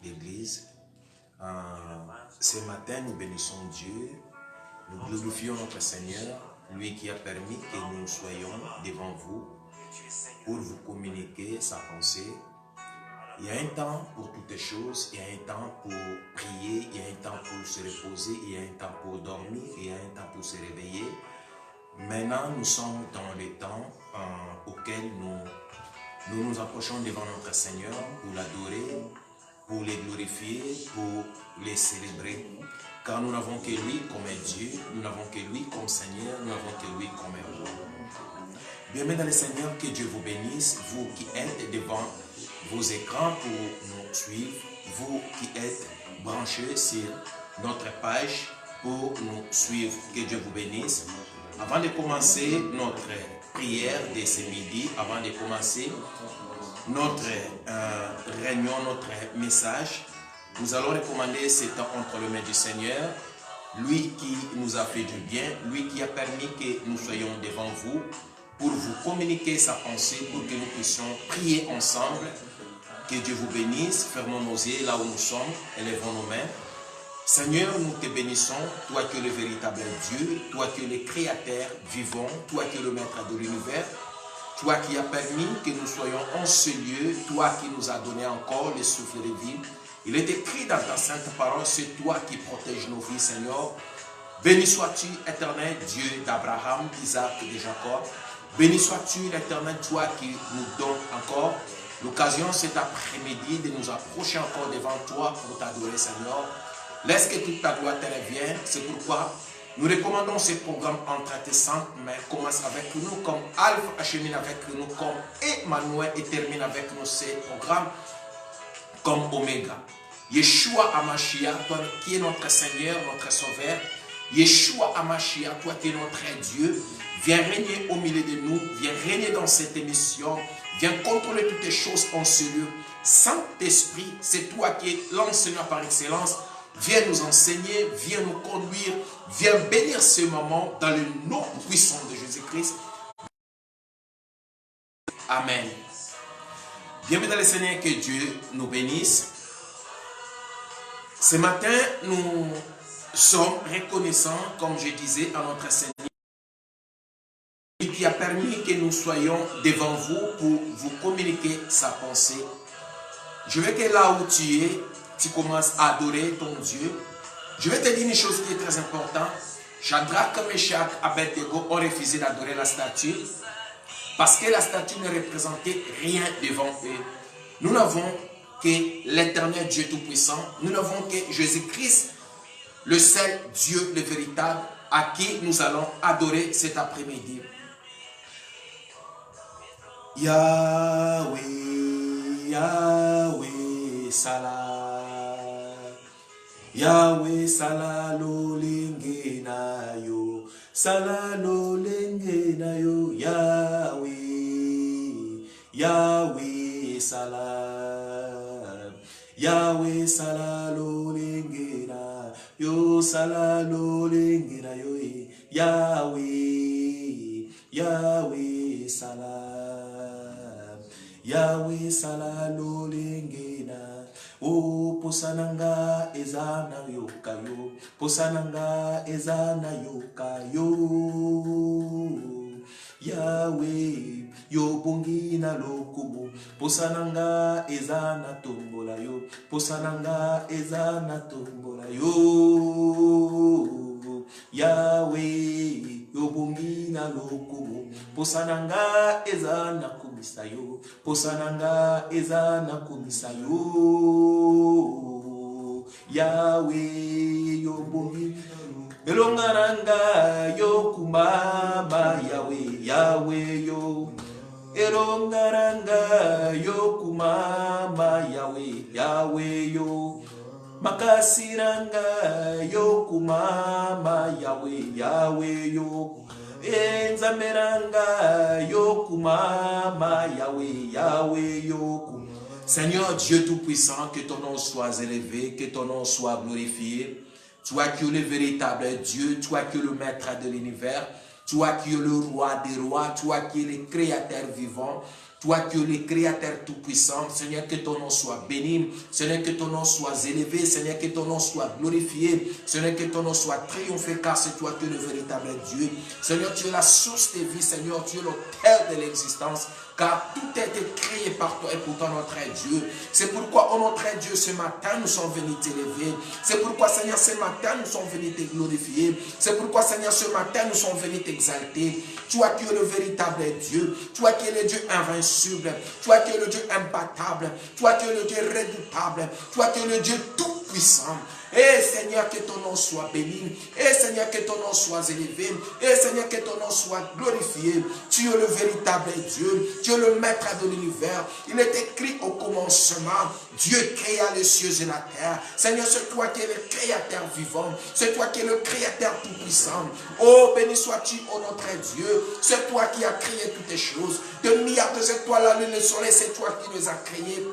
l'Église. Ce matin, nous bénissons Dieu, nous glorifions notre Seigneur, lui qui a permis que nous soyons devant vous pour vous communiquer sa pensée. Il y a un temps pour toutes les choses, il y a un temps pour prier, il y a un temps pour se reposer, il y a un temps pour dormir, il y a un temps pour se réveiller. Maintenant, nous sommes dans les temps auxquels nous approchons devant notre Seigneur pour l'adorer, pour les glorifier, pour les célébrer. Car nous n'avons que lui comme Dieu, nous n'avons que lui comme Seigneur, nous n'avons que lui comme roi. Bien-aimés dans le Seigneur, que Dieu vous bénisse, vous qui êtes devant vos écrans pour nous suivre, vous qui êtes branchés sur notre page pour nous suivre, que Dieu vous bénisse. Avant de commencer notre prière de ce midi, avant de commencer notre réunion, notre message, nous allons recommander ce temps entre les mains du Seigneur, lui qui nous a fait du bien, lui qui a permis que nous soyons devant vous, pour vous communiquer sa pensée, pour que nous puissions prier ensemble. Que Dieu vous bénisse, fermons nos yeux là où nous sommes, élevons nos mains. Seigneur, nous te bénissons, toi qui es le véritable Dieu, toi qui es le créateur vivant, toi qui es le maître de l'univers, toi qui as permis que nous soyons en ce lieu, toi qui nous as donné encore le souffle de vie. Il est écrit dans ta sainte parole, c'est toi qui protèges nos vies, Seigneur. Béni sois-tu, éternel Dieu d'Abraham, d'Isaac et de Jacob. Béni sois-tu, l'éternel, toi qui nous donnes encore l'occasion cet après-midi de nous approcher encore devant toi pour t'adorer, Seigneur. Laisse que toute ta gloire te revienne. C'est pourquoi nous recommandons ce programme entre tes saintes mains. Commence avec nous comme Alpha, achemine avec nous comme Emmanuel et termine avec nous ce programme comme Oméga. Yeshua Hamashiach, toi qui es notre Seigneur, notre Sauveur. Yeshua Hamashiach, toi qui es notre Dieu. Viens régner au milieu de nous, viens régner dans cette émission, viens contrôler toutes les choses en ce lieu. Saint-Esprit, c'est toi qui es l'enseignant par excellence. Viens nous enseigner, viens nous conduire, viens bénir ce moment dans le nom puissant de Jésus-Christ. Amen. Bienvenue dans le Seigneur, que Dieu nous bénisse. Ce matin, nous sommes reconnaissants, comme je disais, à notre Seigneur, qui a permis que nous soyons devant vous pour vous communiquer sa pensée. Je veux que là où tu es, tu commences à adorer ton Dieu. Je vais te dire une chose qui est très importante. Shadrach, Meshach, Abednego ont refusé d'adorer la statue parce que la statue ne représentait rien devant eux. Nous n'avons que l'éternel Dieu Tout-Puissant. Nous n'avons que Jésus-Christ, le seul Dieu, le véritable, à qui nous allons adorer cet après-midi. Yahweh, Yahweh, Salah. Yahweh, Salah, lo lingena yo. Salah, lo lingena yo. Yahweh, Yahweh, Salah. Yahweh, Salah, lo lingena yo. Salah, lo lingena yo. Yahweh, Yahweh, Salah. Yahweh Salah lo lingena. O posananga ezana yokayo. Posananga ezana yokayo. Yahweh yo bongina lokumu. Posananga ezana tombola yo. Posananga ezana tombola yo. Yahweh yo bongina lokumu. Posananga ezana kumisayo. Posananga ezana kumisayo. Yahweh yo bongina elongaranga yo kumama. Yahweh, Yahweh yo elongaranga yo kumama. Yahweh, Yahweh yo makasiranga yo kumama. Yahweh, Yahweh yo enzameranga yo kumama. Yahweh, Yahweh yo. Seigneur Dieu Tout-Puissant, que ton nom soit élevé, que ton nom soit glorifié. Toi qui es le véritable Dieu, toi qui es le maître de l'univers, toi qui es le roi des rois, toi qui es le créateur vivant, Toi qui es le Créateur Tout-Puissant, Seigneur, que ton nom soit béni, Seigneur, que ton nom soit élevé, Seigneur, que ton nom soit glorifié, Seigneur, que ton nom soit triomphé, car c'est toi qui es le véritable Dieu. Seigneur, tu es la source de vie, Seigneur, tu es l'auteur de l'existence, car tout a été créé par toi et pour toi, notre Dieu. C'est pourquoi, oh notre Dieu, ce matin, nous sommes venus t'élever. C'est pourquoi, Seigneur, ce matin, nous sommes venus te glorifier. C'est pourquoi, Seigneur, ce matin, nous sommes venus t'exalter. Toi qui es le véritable Dieu, toi qui es le Dieu invincible, toi qui es le Dieu imbattable, toi qui es le Dieu redoutable, toi qui es le Dieu tout-puissant. Et Seigneur, que ton nom soit béni. Et Seigneur, que ton nom soit élevé. Et Seigneur, que ton nom soit glorifié. Tu es le véritable Dieu. Tu es le maître de l'univers. Il est écrit au commencement, Dieu créa les cieux et la terre. Seigneur, c'est toi qui es le créateur vivant. C'est toi qui es le créateur tout-puissant. Oh, béni sois-tu, oh notre Dieu. C'est toi qui as créé toutes les choses. De milliards d'étoiles, la lune, le soleil, c'est toi qui les as créées.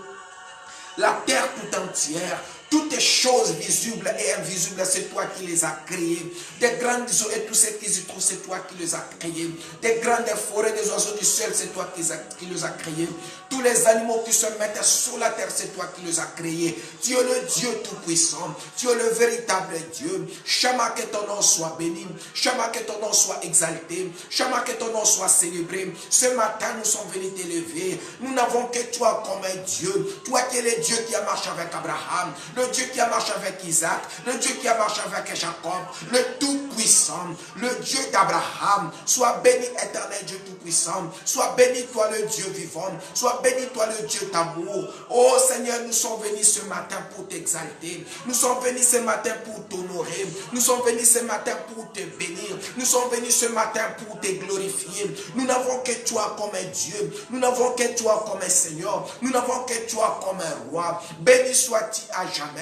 La terre tout entière. Toutes les choses visibles et invisibles, c'est toi qui les as créées. Des grandes eaux et tout ce qui se trouve, c'est toi qui les as créés. Des grandes forêts, des oiseaux du ciel, c'est toi qui les as créés. Tous les animaux qui se mettent sur la terre, c'est toi qui les as créés. Tu es le Dieu tout-puissant. Tu es le véritable Dieu. Shama, que ton nom soit béni. Shama, que ton nom soit exalté. Shama, que ton nom soit célébré. Ce matin, nous sommes venus t'élever. Nous n'avons que toi comme un Dieu. Toi qui es le Dieu qui a marché avec Abraham. Le Dieu qui a marché avec Isaac, le Dieu qui a marché avec Jacob, le Tout-Puissant, le Dieu d'Abraham. Sois béni, éternel Dieu Tout-Puissant. Sois béni, toi le Dieu vivant. Sois béni, toi le Dieu d'amour. Oh Seigneur, nous sommes venus ce matin pour t'exalter. Nous sommes venus ce matin pour t'honorer. Nous sommes venus ce matin pour te bénir. Nous sommes venus ce matin pour te glorifier. Nous n'avons que toi comme un Dieu. Nous n'avons que toi comme un Seigneur. Nous n'avons que toi comme un roi. Béni sois-tu à jamais.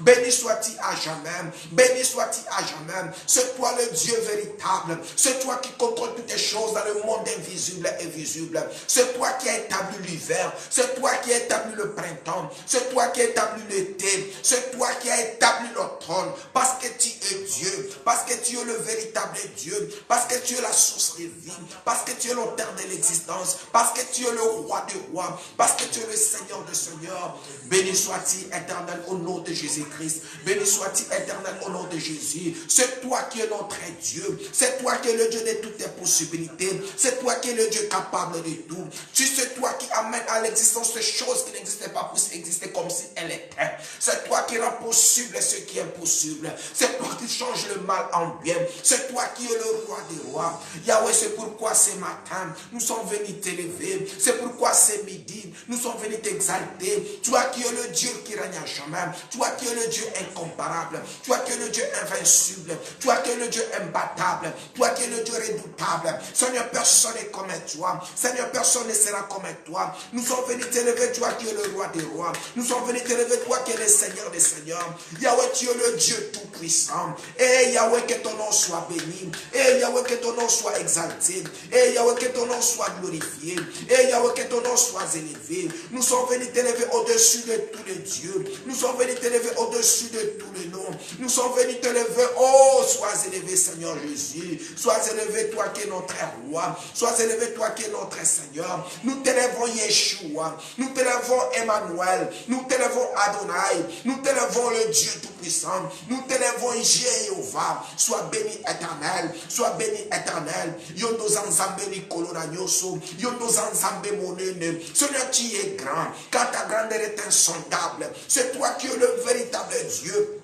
Béni soit-il à jamais. Béni soit-il à jamais. C'est toi le Dieu véritable. C'est toi qui contrôle toutes les choses dans le monde invisible et visible. C'est toi qui as établi l'hiver. C'est toi qui as établi le printemps. C'est toi qui as établi l'été. C'est toi qui as établi l'automne. Parce que tu es Dieu. Parce que tu es le véritable Dieu. Parce que tu es la source de vie. Parce que tu es l'auteur de l'existence. Parce que tu es le roi des rois. Parce que tu es le Seigneur des seigneurs. Béni soit-il éternel au nom de Jésus-Christ. Béni soit-il éternel au nom de Jésus. C'est toi qui es notre Dieu. C'est toi qui es le Dieu de toutes les possibilités. C'est toi qui es le Dieu capable de tout. C'est toi qui amène à l'existence des choses qui n'existaient pas pour exister comme si elles étaient. C'est toi qui rend possible ce qui est impossible. C'est toi qui change le mal en bien. C'est toi qui es le roi des rois. Yahweh, c'est pourquoi ce matin, nous sommes venus t'élever. C'est pourquoi ce midi, nous sommes venus t'exalter. Toi qui es le Dieu qui règne à jamais. Toi qui es le Dieu incomparable. Toi qui es le Dieu invincible. Toi qui es le Dieu imbattable. Toi qui es le Dieu redoutable. Seigneur, personne n'est comme toi. Seigneur, personne ne sera comme toi. Nous sommes venus t'élever, toi qui es le roi des rois. Nous sommes venus t'élever, toi qui es le Seigneur des seigneurs. Yahweh, tu es le Dieu tout-puissant. Et Yahweh, que ton nom soit béni. Et Yahweh, que ton nom soit exalté. Et Yahweh, que ton nom soit glorifié. Et Yahweh, que ton nom soit élevé. Nous sommes venus t'élever au-dessus de tous les dieux. Nous sommes venus t'élever au-dessus de tous les noms. Nous sommes venus t'élever. Oh, sois élevé, Seigneur Jésus. Sois élevé, toi qui es notre roi. Sois élevé, toi qui es notre Seigneur. Nous t'élèvons Yeshua. Nous t'élèvons Emmanuel. Nous t'élèvons Adonai. Nous t'élèvons le Dieu tout-puissant. Nous t'élèvons Jéhovah. Sois béni éternel. Sois béni éternel. Yondo zanzambe nikolo na nyoso. Yondo zanzambe monene. Seigneur, tu es grand. Car ta grandeur est insondable. C'est toi qui es le véritable Dieu.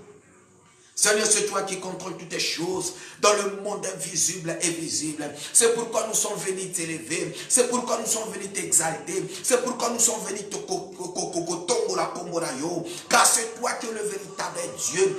Seigneur, c'est toi qui contrôles toutes les choses dans le monde invisible et visible. C'est pourquoi nous sommes venus t'élever. C'est pourquoi nous sommes venus t'exalter. C'est pourquoi nous sommes venus te car c'est toi qui es le véritable Dieu.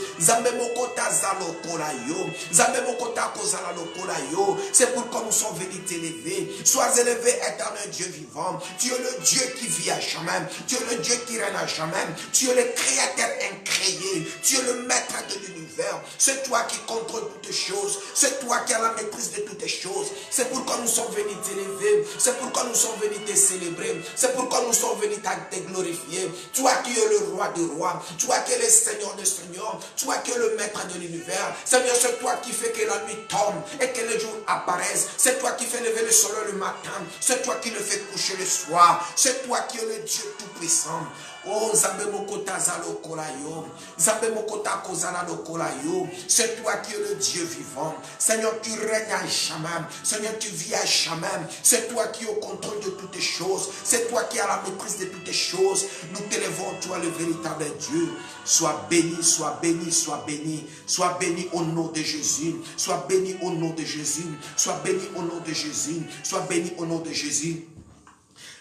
C'est pourquoi nous sommes venus t'élever. Sois élevé, éternel Dieu vivant. Tu es le Dieu qui vit à jamais. Tu es le Dieu qui règne à jamais. Tu es le créateur incréé. créé. Tu es le maître de l'univers. C'est toi qui contrôles toutes choses. C'est toi qui as la maîtrise de toutes choses. C'est pourquoi nous sommes venus t'élever. C'est pourquoi nous sommes venus te célébrer. C'est pourquoi nous sommes venus te glorifier. Toi qui es le roi des rois. Toi qui es le Seigneur des seigneurs. Toi qui es le maître de l'univers. Seigneur, c'est toi qui fais que la nuit tombe et que le jour apparaisse. C'est toi qui fais lever le soleil le matin. C'est toi qui le fais coucher le soir. C'est toi qui es le Dieu tout-puissant. Oh, Nzambe Mokota Zalo Kolayo. Nzambe Mokota Kozala Lokolayo. C'est toi qui es le Dieu vivant. Seigneur, tu règnes à jamais. Seigneur, tu vis à jamais. C'est toi qui es au contrôle de toutes choses. C'est toi qui as la maîtrise de toutes choses. Nous t'élevons, toi, le véritable Dieu. Sois béni, sois béni, sois béni. Sois béni au nom de Jésus. Sois béni au nom de Jésus. Sois béni au nom de Jésus. Sois béni au nom de Jésus.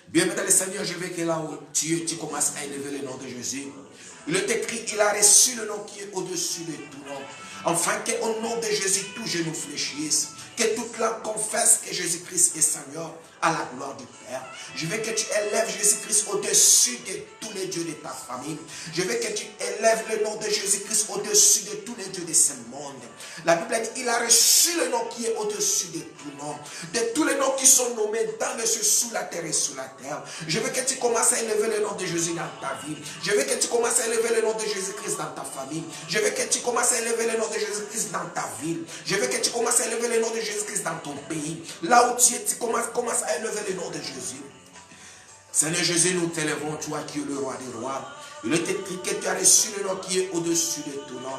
Bien-aimé dans le Seigneur, je veux que là où tu commences à élever le nom de Jésus. Il est écrit, il a reçu le nom qui est au-dessus de tout nom. Enfin, qu'au nom de Jésus, tout genou fléchisse. Que toute langue confesse que Jésus-Christ est Seigneur à la gloire du Père. Je veux que tu élèves Jésus-Christ au-dessus de tous les dieux de ta famille. Je veux que tu élèves le nom de Jésus-Christ au-dessus de tous les dieux de ce monde. La Bible dit, il a reçu le nom qui est au-dessus de tout nom. De tous les noms qui sont nommés dans le ciel, sous la terre et sous la terre. Je veux que tu commences à élever le nom de Jésus dans ta vie. Je veux que tu commences à élever le nom de Jésus-Christ dans ta famille. Je veux que tu commences à élever le nom de Jésus-Christ dans ta ville. Je veux que tu commences à élever le nom de Jésus-Christ dans ton pays. Là où tu es, tu commences à élever le nom de Jésus. Seigneur Jésus, nous t'élevons, toi qui es le roi des rois. Il est écrit que tu as reçu le nom qui est au-dessus de tout nom.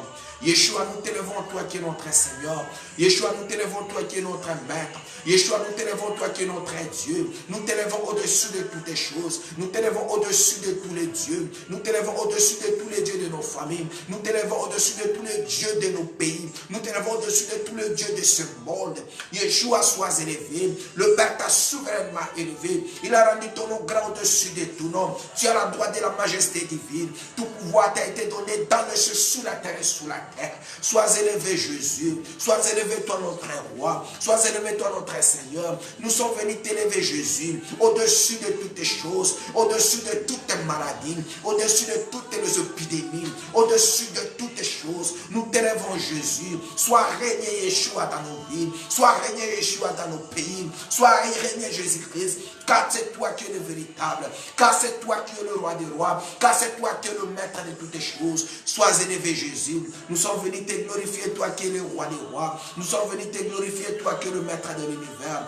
Yeshua, nous t'élevons, toi qui es notre Seigneur. Yeshua, nous t'élevons, toi qui es notre Maître. Yeshua, nous t'élevons, toi qui es notre Dieu. Nous t'élevons au-dessus de toutes les choses. Nous t'élevons au-dessus de tous les dieux. Nous t'élevons au-dessus de tous les dieux de nos familles. Nous t'élevons au-dessus de tous les dieux de nos pays. Nous t'élevons au-dessus de tous les dieux de ce monde. Yeshua, sois élevé. Le Père t'a souverainement élevé. Il a rendu ton nom grand au-dessus de tout nom. Tu as la droite de la majesté divine. Tout pouvoir t'a été donné dans le ciel, sous la terre et sous la terre. Sois élevé Jésus. Sois élevé toi notre roi. Sois élevé toi notre Seigneur. Nous sommes venus t'élever Jésus. Au-dessus de toutes les choses. Au-dessus de toutes les maladies. Au-dessus de toutes les épidémies. Au-dessus de toutes les choses. Nous t'élevons Jésus. Sois régné Yeshua dans nos vies. Sois régné Yeshua dans nos pays. Sois régné Jésus-Christ. Car c'est toi qui es le véritable. Car c'est toi qui es le roi des rois. Car c'est toi qui es le maître de toutes les choses. Sois élevé Jésus. Nous sommes venus te glorifier, toi qui es le roi des rois. Nous sommes venus te glorifier, toi qui es le maître de l'univers.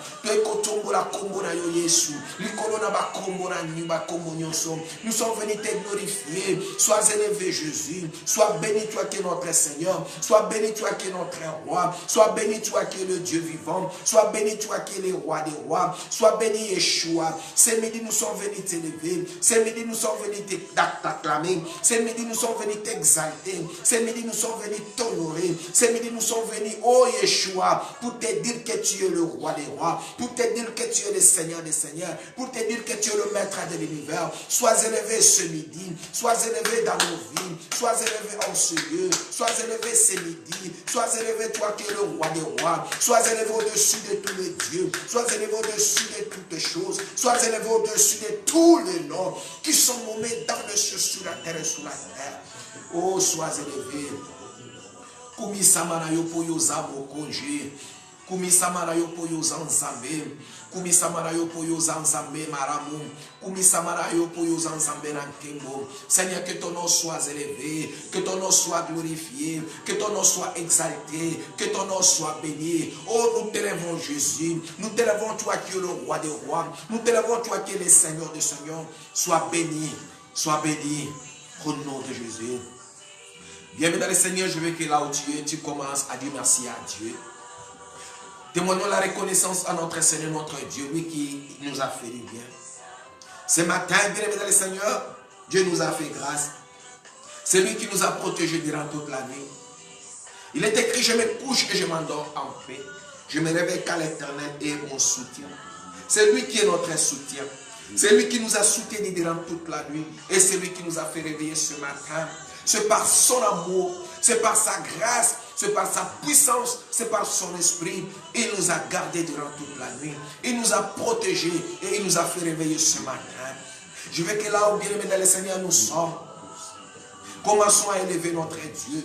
Nous sommes venus te glorifier. Sois élevé Jésus. Sois béni, toi qui es notre Seigneur. Sois béni, toi qui es notre roi. Sois béni, toi qui es le Dieu vivant. Sois béni, toi qui es le roi des rois. Sois béni, Yeshua. Ce midi, nous sommes venus t'élever. Ce midi, nous sommes venus t'acclamer. Ce midi, nous sommes venus t'exalter. Ce midi, nous sommes venus t'honorer. Ce midi, nous sommes venus, oh Yeshua, pour te dire que tu es le roi des rois. Pour te dire que tu es le Seigneur des seigneurs. Pour te dire que tu es le maître de l'univers. Sois élevé ce midi. Sois élevé dans nos vies. Sois élevé en ce lieu. Sois élevé ce midi. Sois élevé, toi qui es le roi des rois. Sois élevé au-dessus de tous les dieux. Sois élevé au-dessus de toutes les choses. Sois élevé au-dessus de tous les noms qui sont nommés dans le ciel, sur la terre et sous la terre. Oh, sois élevé. Kumi samara yo poyo zamo konje. Kumi samara yo poyo zanzambe. Kumi samara yo poyo zanzambe maramu. Kumi samara yo poyo zanzambe nankembo. Seigneur, que ton nom soit élevé, que ton nom soit glorifié, que ton nom soit exalté, que ton nom soit béni. Oh, nous t'élevons Jésus. Nous t'élevons toi qui es le roi des rois. Nous t'élevons toi qui es le Seigneur des seigneurs. Sois béni, au nom de Jésus. Bienvenue dans le Seigneur, je veux que là où tu es, tu commences à dire merci à Dieu. Témoignons la reconnaissance à notre Seigneur, notre Dieu, lui qui nous a fait du bien. Ce matin, bien-aimé dans le Seigneur, Dieu nous a fait grâce. C'est lui qui nous a protégés durant toute la nuit. Il est écrit, je me couche et je m'endors en paix. Je me réveille car l'Éternel est mon soutien. C'est lui qui est notre soutien. C'est lui qui nous a soutenus durant toute la nuit. Et c'est lui qui nous a fait réveiller ce matin. C'est par son amour, c'est par sa grâce, c'est par sa puissance, c'est par son esprit. Il nous a gardés durant toute la nuit. Il nous a protégés et il nous a fait réveiller ce matin. Je veux que là où bien aimé dans le Seigneur nous sommes, Commençons à élever notre Dieu.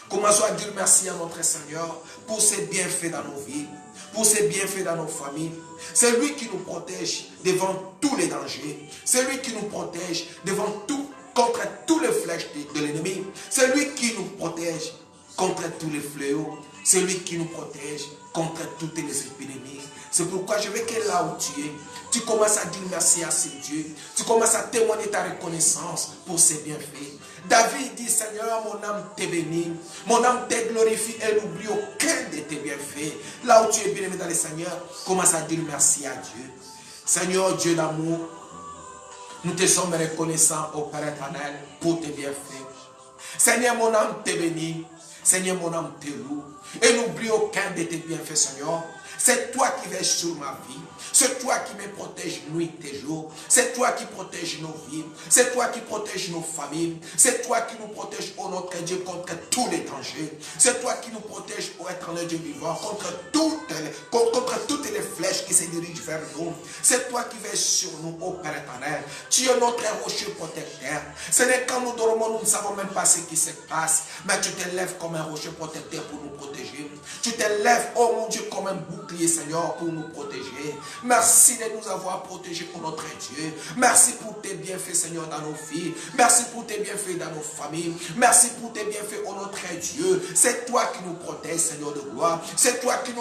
Commençons à dire merci à notre Seigneur pour ses bienfaits dans nos vies, pour ses bienfaits dans nos familles. C'est lui qui nous protège devant tous les dangers. C'est lui qui nous protège contre tous les flèches de l'ennemi. C'est lui qui nous protège contre tous les fléaux. C'est lui qui nous protège contre toutes les épidémies. C'est pourquoi je veux que là où tu commences à dire merci à ce Dieu. Tu commences à témoigner ta reconnaissance pour ses bienfaits. David dit, Seigneur, mon âme t'est bénie, mon âme t'est glorifie et n'oublie aucun de tes bienfaits. Là où tu es bien-aimé dans le Seigneur, commence à dire merci à Dieu. Seigneur, Dieu d'amour, nous te sommes reconnaissants au Père éternel pour tes bienfaits. Seigneur, mon âme t'est bénie, Seigneur, mon âme te loue et n'oublie aucun de tes bienfaits, Seigneur. C'est toi qui veilles sur ma vie. C'est toi qui me protèges nuit et jour. C'est toi qui protèges nos vies. C'est toi qui protèges nos familles. C'est toi qui nous protèges, ô notre Dieu, contre tous les dangers. C'est toi qui nous protèges, ô éternel Dieu vivant, contre toutes les flèches qui se dirigent vers nous. C'est toi qui veilles sur nous, ô Père éternel. Tu es notre rocher protecteur. Ce n'est quand nous dormons, nous ne savons même pas ce qui se passe. Mais tu te lèves comme un rocher protecteur pour nous protéger. Tu te lèves, ô mon Dieu, comme un bouclier, Seigneur, pour nous protéger. Merci de nous avoir protégés pour notre Dieu. Merci pour tes bienfaits, Seigneur, dans nos vies. Merci pour tes bienfaits dans nos familles. Merci pour tes bienfaits, ô notre Dieu. C'est toi qui nous protèges, Seigneur de gloire. C'est toi qui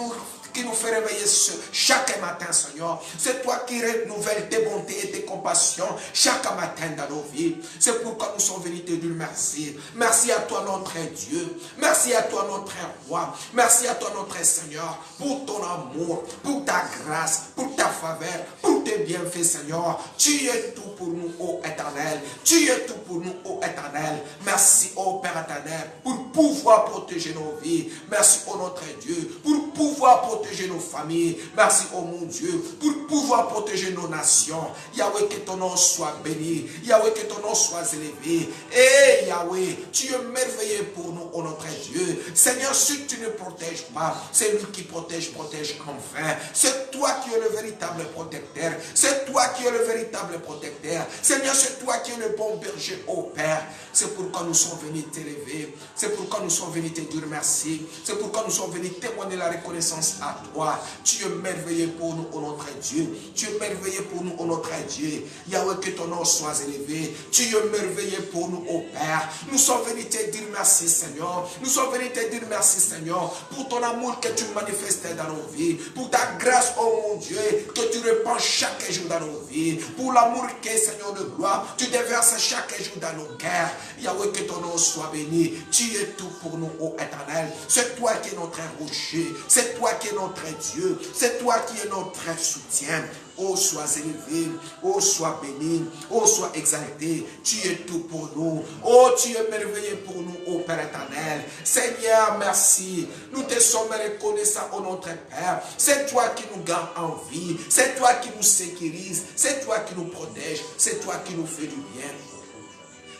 nous fait réveiller chaque matin, Seigneur. C'est toi qui renouvelle tes bontés et tes compassions chaque matin dans nos vies. C'est pourquoi nous sommes venus te dire merci. Merci à toi, notre Dieu. Merci à toi, notre roi. Merci à toi, notre Seigneur, pour ton amour, pour ta grâce, pour ta faveur, pour tes bienfaits, Seigneur. Tu es tout pour nous, ô éternel. Tu es tout pour nous, ô éternel. Merci, ô Père éternel, pour pouvoir protéger nos vies. Merci, ô notre Dieu, pour pouvoir protéger nos familles. Merci, ô mon Dieu, pour pouvoir protéger nos nations. Yahweh, que ton nom soit béni. Yahweh, que ton nom soit élevé. Et Yahweh, tu es merveilleux pour nous, ô notre Dieu. Seigneur, si tu ne protèges pas, c'est lui qui protège enfin. C'est toi qui es le véritable protecteur. C'est toi qui es le véritable protecteur. Seigneur, c'est toi qui es le bon berger, ô Père. C'est pourquoi nous sommes venus t'élever. C'est pourquoi nous sommes venus te dire merci. C'est pourquoi nous sommes venus témoigner la reconnaissance à toi. Tu es merveilleux pour nous, ô notre Dieu. Tu es merveilleux pour nous, ô notre Dieu. Yahweh, que ton nom soit élevé. Tu es merveilleux pour nous, ô Père. Nous sommes venus te dire merci, Seigneur. Nous sommes venus te dire merci, Seigneur, pour ton amour que tu manifestes dans nos vies. Pour ta grâce, oh mon Dieu, que tu répands chaque jour dans nos vies. Pour l'amour que, Seigneur de gloire, tu déverses chaque jour dans nos cœurs. Yahweh, que ton nom soit béni. Tu es tout pour nous, ô éternel. C'est toi qui es notre rocher. C'est toi qui es notre Dieu. C'est toi qui es notre soutien. Oh, sois élevé, oh, sois béni, oh, sois exalté. Tu es tout pour nous. Oh, tu es merveilleux pour nous, oh Père éternel. Seigneur, merci. Nous te sommes reconnaissants, oh notre Père. C'est toi qui nous garde en vie. C'est toi qui nous sécurise. C'est toi qui nous protège. C'est toi qui nous fait du bien.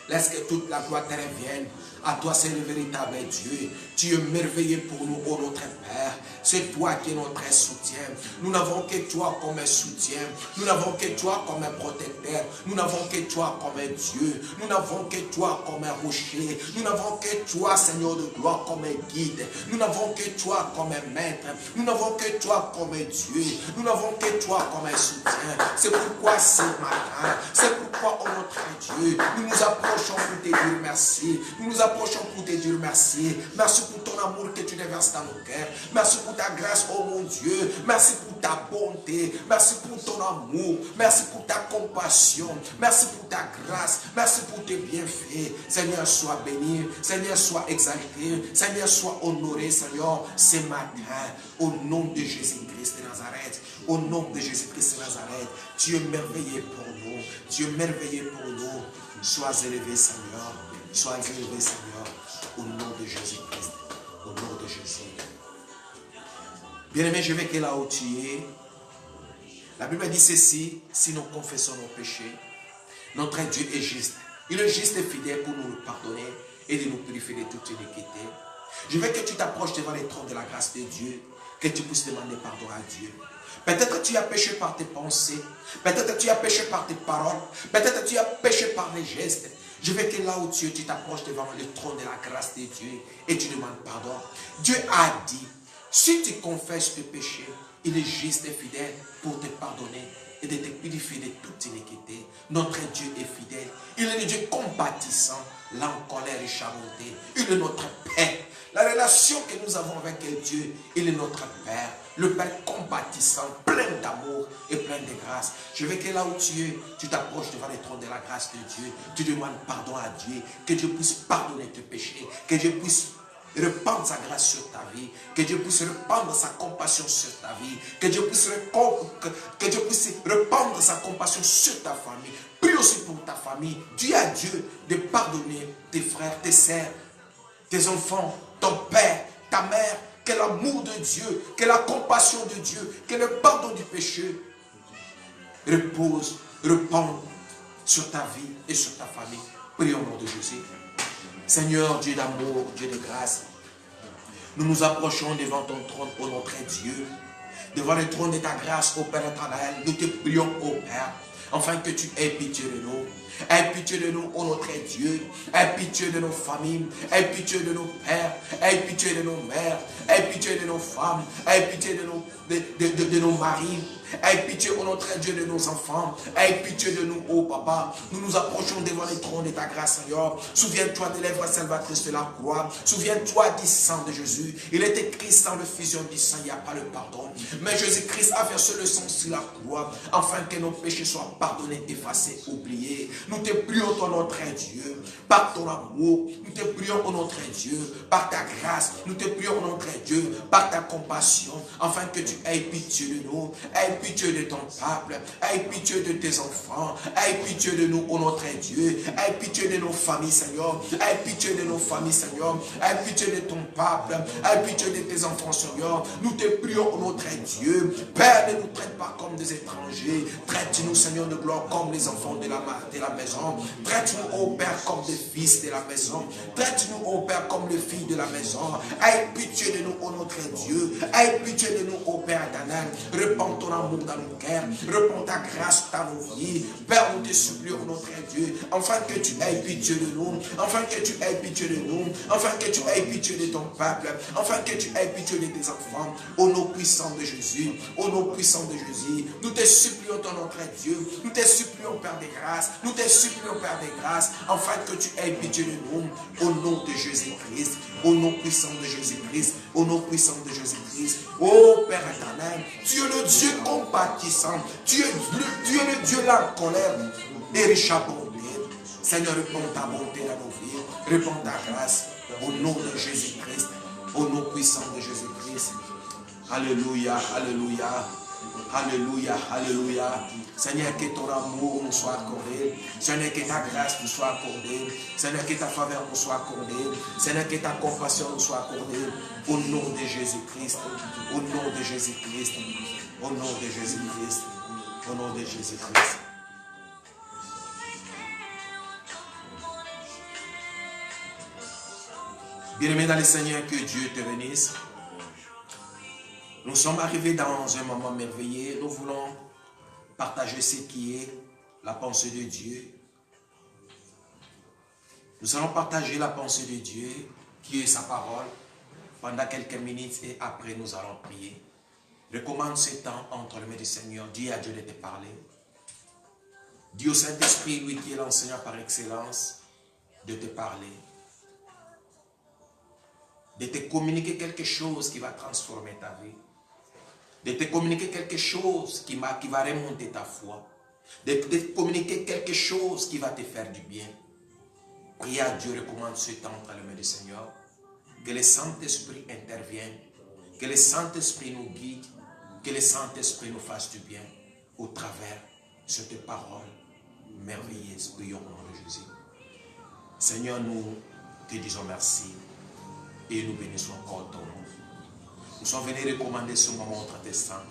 Laisse que toute la gloire te revienne. À toi, c'est le véritable Dieu. Tu es merveilleux pour nous, ô notre Père. C'est toi qui es notre soutien. Nous n'avons que toi comme un soutien. Nous n'avons que toi comme un protecteur. Nous n'avons que toi comme un Dieu. Nous n'avons que toi comme un rocher. Nous n'avons que toi, Seigneur de gloire, comme un guide. Nous n'avons que toi comme un maître. Nous n'avons que toi comme un Dieu. Nous n'avons que toi comme un soutien. C'est pourquoi ce matin, c'est pourquoi, ô notre Dieu, nous nous approchons pour te dire merci. Nous nous approchons pour te dire merci. Merci pour ton amour que tu déverses dans nos cœurs. Merci pour ta grâce, oh mon Dieu. Merci pour ta bonté. Merci pour ton amour. Merci pour ta compassion. Merci pour ta grâce. Merci pour tes bienfaits. Seigneur, sois béni. Seigneur, sois exalté. Seigneur, sois honoré, Seigneur, ce matin. Au nom de Jésus-Christ de Nazareth. Au nom de Jésus-Christ de Nazareth. Tu es merveilleux pour nous. Tu es merveilleux pour nous. Sois élevé, Seigneur. Sois élevé, Seigneur, au nom de Jésus-Christ, au nom de Jésus. Bien-aimé, je veux que là où tu es, la Bible dit ceci: si nous confessons nos péchés, notre Dieu est juste. Il est juste et fidèle pour nous pardonner et de nous purifier de toute iniquité. Je veux que tu t'approches devant les trônes de la grâce de Dieu, que tu puisses demander pardon à Dieu. Peut-être que tu as péché par tes pensées, peut-être que tu as péché par tes paroles, peut-être que tu as péché par les gestes. Je veux que là où tu es, tu t'approches devant le trône de la grâce de Dieu et tu demandes pardon. Dieu a dit, si tu confesses tes péchés, il est juste et fidèle pour te pardonner et de te purifier de toute iniquité. Notre Dieu est fidèle. Il est le Dieu compatissant, lent en colère et charenté. Il est notre Père. La relation que nous avons avec Dieu, il est notre Père. Le Père compatissant, plein d'amour et plein de grâce. Je veux que là où tu es, tu t'approches devant le trône de la grâce de Dieu. Tu demandes pardon à Dieu. Que Dieu puisse pardonner tes péchés. Que Dieu puisse répandre sa grâce sur ta vie. Que Dieu puisse répandre sa compassion sur ta vie. Que Dieu puisse répandre sa compassion sur ta famille. Prie aussi pour ta famille. Dis à Dieu de pardonner tes frères, tes sœurs, tes enfants, ton père, ta mère. Que l'amour de Dieu, que la compassion de Dieu, que le pardon du péché repose, repande sur ta vie et sur ta famille. Prie au nom de Jésus. Seigneur, Dieu d'amour, Dieu de grâce, nous nous approchons devant ton trône, ô notre Dieu, devant le trône de ta grâce, ô Père éternel. Nous te prions, ô Père, afin que tu aies pitié de nous. Aie pitié de nous, ô notre Dieu. Aie pitié de nos familles. Aie pitié de nos pères. Aie pitié de nos mères. Aie pitié de nos femmes. Aie pitié de nos maris. Aie pitié, ô notre Dieu, de nos enfants. Aie pitié de nous, ô Papa. Nous nous approchons devant les trônes de ta grâce, Seigneur. Souviens-toi des lèvres salvatrices de la croix. Souviens-toi du sang de Jésus. Il est écrit, sans le fusion du sang, il n'y a pas le pardon. Mais Jésus-Christ a versé le sang sur la croix, afin que nos péchés soient pardonnés, effacés, oubliés. Nous te prions, ô notre Dieu, par ton amour. Nous te prions, ô notre Dieu, par ta grâce. Nous te prions, ô notre Dieu, par ta compassion, afin que tu aies pitié de nous. Aie pitié de ton peuple. Aie pitié de tes enfants. Aie pitié de nous, ô notre Dieu. Aie pitié de nos familles, Seigneur. Aie pitié de nos familles, Seigneur. Aie pitié de ton peuple. Aie pitié de tes enfants, Seigneur. Nous te prions, ô notre Dieu. Père, ne nous traite pas comme des étrangers. Traite-nous, Seigneur de gloire, comme les enfants de la maison. Traite-nous, ô Père, comme des fils de la maison. Traite-nous, ô Père, comme les filles de la maison. Aie pitié de nous, ô notre Dieu. Aie pitié de nous, ô Père éternel. Répands ton amour dans nos cœurs. Répands ta grâce dans nos vies. Père, nous te supplions, notre Dieu, afin que tu aies pitié de nous. Afin que tu aies pitié de nous. Afin que tu aies pitié de ton peuple. Afin que tu aies pitié de tes enfants. Au nom puissant de Jésus. Au nom puissant de Jésus. Nous te supplions, ton notre Dieu. Nous te supplions, Père des grâces. Nous te supplions, Père des grâces. Afin que tu aies pitié de nous. Au nom de Jésus-Christ. Au nom puissant de Jésus-Christ. Au nom puissant de Jésus-Christ. Ô Père éternel, tu es le Dieu compatissant. Tu es le Dieu là en colère et riche à bonté. Seigneur, réponds ta bonté dans nos vies. Réponds ta grâce. Au nom de Jésus-Christ. Au nom puissant de Jésus-Christ. Alléluia, alléluia. Alléluia, alléluia. Seigneur, que ton amour nous soit accordé. Seigneur, que ta grâce nous soit accordée. Seigneur, que ta faveur nous soit accordée. Seigneur, que ta compassion nous soit accordée. Au nom de Jésus-Christ. Au nom de Jésus-Christ. Au nom de Jésus-Christ. Au nom de Jésus-Christ. Bien-aimé dans le Seigneur, que Dieu te bénisse. Nous sommes arrivés dans un moment merveilleux. Nous voulons partager ce qui est la pensée de Dieu. Nous allons partager la pensée de Dieu, qui est sa parole, pendant quelques minutes et après nous allons prier. Recommande ce temps entre les mains du Seigneur. Dis à Dieu de te parler. Dis au Saint-Esprit, lui qui est l'enseignant par excellence, de te parler. De te communiquer quelque chose qui va transformer ta vie. De te communiquer quelque chose qui va remonter ta foi. De te communiquer quelque chose qui va te faire du bien. Prie à Dieu, recommande ce temps entre les mains du Seigneur. Que le Saint-Esprit intervienne. Que le Saint-Esprit nous guide. Que le Saint-Esprit nous fasse du bien. Au travers de cette parole merveilleuse. Prions au nom de Jésus. Seigneur, nous te disons merci. Et nous bénissons encore ton nom. Nous sommes venus recommander ce moment entre tes saints.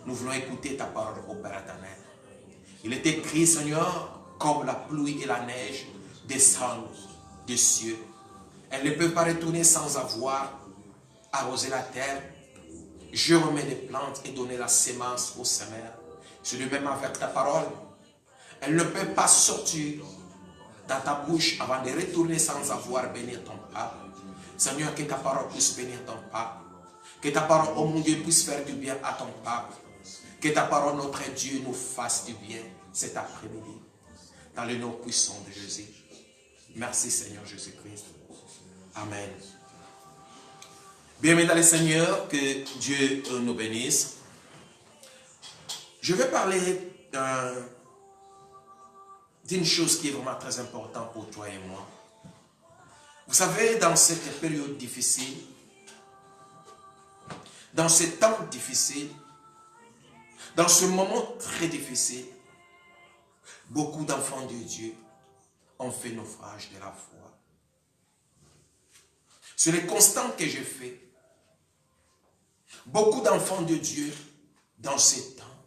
Nous voulons écouter ta parole, ô Père éternel. Il est écrit, Seigneur, comme la pluie et la neige descendent des cieux. Elles ne peuvent pas retourner sans avoir arrosé la terre. Je remets les plantes et donner la sémence au semeur. C'est le même avec ta parole. Elle ne peut pas sortir dans ta bouche avant de retourner sans avoir bénir ton pas. Seigneur, que ta parole puisse bénir ton pas. Que ta parole, oh mon Dieu, puisse faire du bien à ton peuple. Que ta parole, notre Dieu, nous fasse du bien cet après-midi. Dans le nom puissant de Jésus. Merci Seigneur Jésus-Christ. Amen. Bien, mesdames et Seigneur, que Dieu nous bénisse. Je vais parler d'une chose qui est vraiment très importante pour toi et moi. Vous savez, dans cette période difficile, dans ce temps difficile, dans ce moment très difficile, beaucoup d'enfants de Dieu ont fait naufrage de la foi. C'est le constat que j'ai fait. Beaucoup d'enfants de Dieu, dans ces temps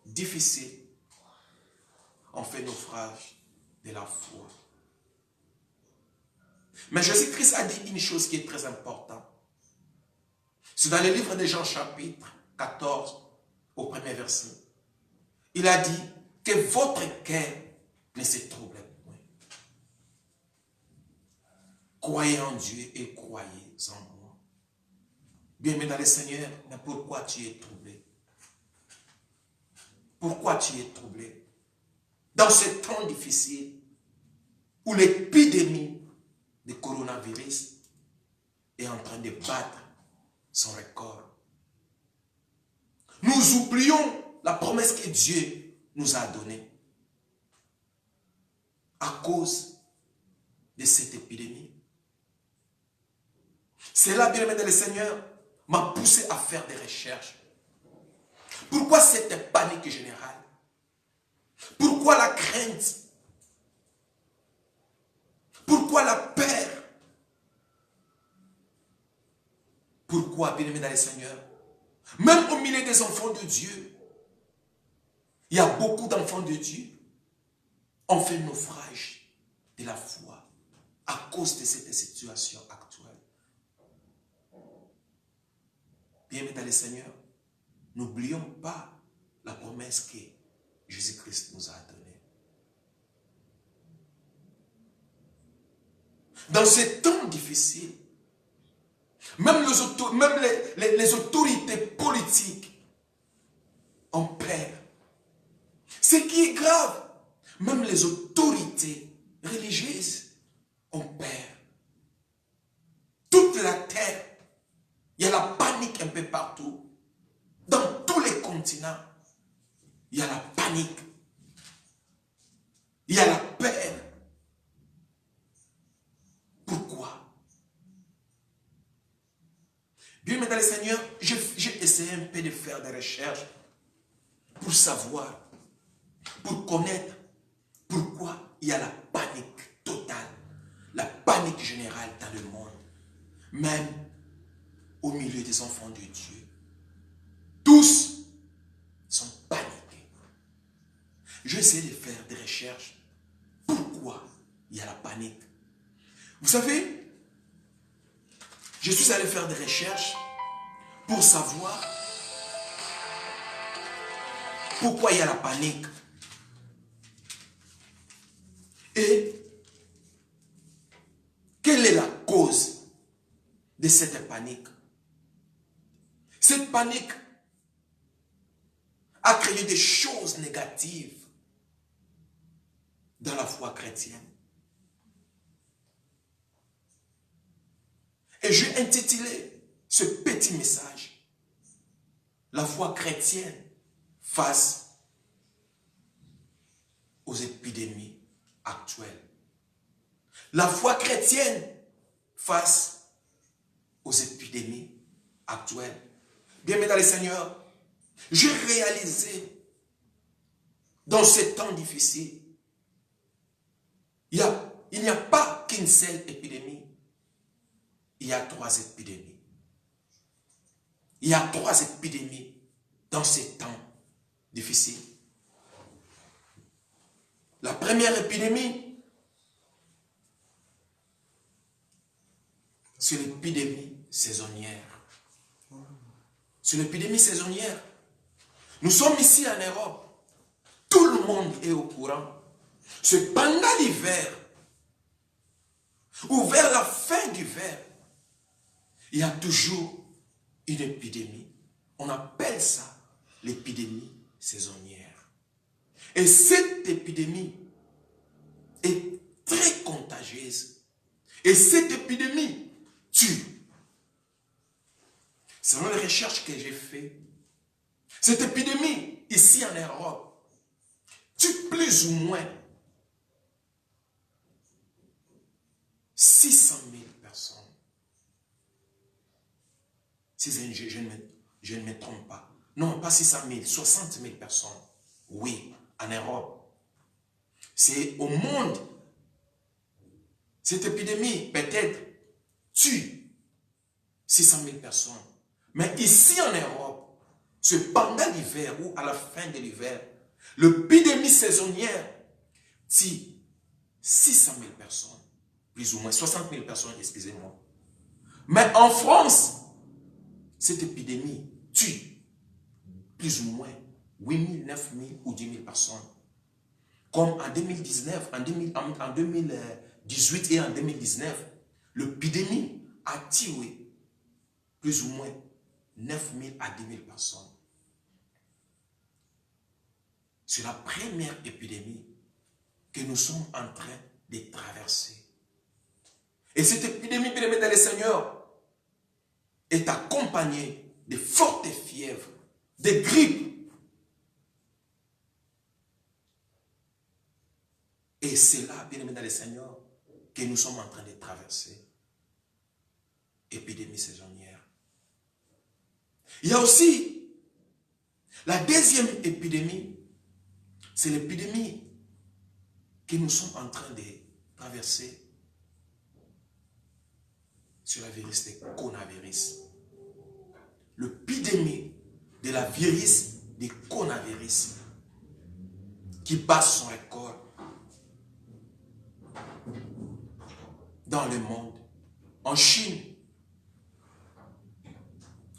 difficiles, ont fait naufrage de la foi. Mais Jésus-Christ a dit une chose qui est très importante. C'est dans le livre de Jean chapitre 14, au premier verset. Il a dit que votre cœur ne se trouble point. Croyez en Dieu et croyez en moi. Bien-aimé dans le Seigneur, mais pourquoi tu es troublé? Pourquoi tu es troublé? Dans ce temps difficile, où l'épidémie de coronavirus est en train de battre son record. Nous oublions la promesse que Dieu nous a donnée à cause de cette épidémie. Cela, bien-aimé dans le Seigneur, m'a poussé à faire des recherches. Pourquoi cette panique générale? Pourquoi la crainte? Pourquoi la peur? Pourquoi, bien-aimé dans le Seigneur, même au milieu des enfants de Dieu, il y a beaucoup d'enfants de Dieu qui ont fait naufrage de la foi à cause de cette situation actuelle. Bien-aimé dans le Seigneur, n'oublions pas la promesse que Jésus-Christ nous a donnée. Dans ces temps difficiles, même les autorités politiques ont peur. Ce qui est grave, même les autorités religieuses ont peur. Toute la terre, il y a la panique un peu partout. Dans tous les continents, il y a la panique. Il y a la peur. Pourquoi? Bien, mais dans le Seigneur, j'ai essayé un peu de faire des recherches pour savoir, pour connaître pourquoi il y a la panique totale, la panique générale dans le monde, même au milieu des enfants de Dieu. Tous sont paniqués. J'ai essayé de faire des recherches. Pourquoi il y a la panique? Vous savez, je suis allé faire des recherches pour savoir pourquoi il y a la panique. Et quelle est la cause de cette panique? Cette panique a créé des choses négatives dans la foi chrétienne. Et j'ai intitulé ce petit message « La foi chrétienne face aux épidémies actuelles ». La foi chrétienne face aux épidémies actuelles. Bien-aimés dans le Seigneur, j'ai réalisé dans ces temps difficiles, il n'y a pas qu'une seule épidémie. Il y a 3 épidémies. Il y a 3 épidémies dans ces temps difficiles. La première épidémie, c'est l'épidémie saisonnière. C'est l'épidémie saisonnière. Nous sommes ici en Europe. Tout le monde est au courant. C'est pendant l'hiver ou vers la fin d'hiver, il y a toujours une épidémie. On appelle ça l'épidémie saisonnière. Et cette épidémie est très contagieuse. Et cette épidémie tue. Selon les recherches que j'ai faites, cette épidémie, ici en Europe, tue plus ou moins 600 000 personnes. Si je ne me trompe pas. Non, pas 600 000, 60 000 personnes. Oui, en Europe. C'est au monde. Cette épidémie, peut-être, tue 600 000 personnes. Mais ici en Europe, c'est pendant l'hiver ou à la fin de l'hiver, l'épidémie saisonnière tue 600 000 personnes. Plus ou moins 60 000 personnes, excusez-moi. Mais en France, cette épidémie tue plus ou moins 8 000, 9 000 ou 10 000 personnes. Comme en 2019, en 2018 et en 2019, l'épidémie a tué plus ou moins 9 000 à 10 000 personnes. C'est la première épidémie que nous sommes en train de traverser. Et cette épidémie, bien aimé dans le Seigneur, est accompagnée de fortes fièvres, de grippes. Et c'est là, bien aimé dans le Seigneur, que nous sommes en train de traverser. Épidémie saisonnière. Il y a aussi la deuxième épidémie, c'est l'épidémie que nous sommes en train de traverser. Sur la virus de coronavirus. L'épidémie de la virus de coronavirus qui bat son record dans le monde, en Chine,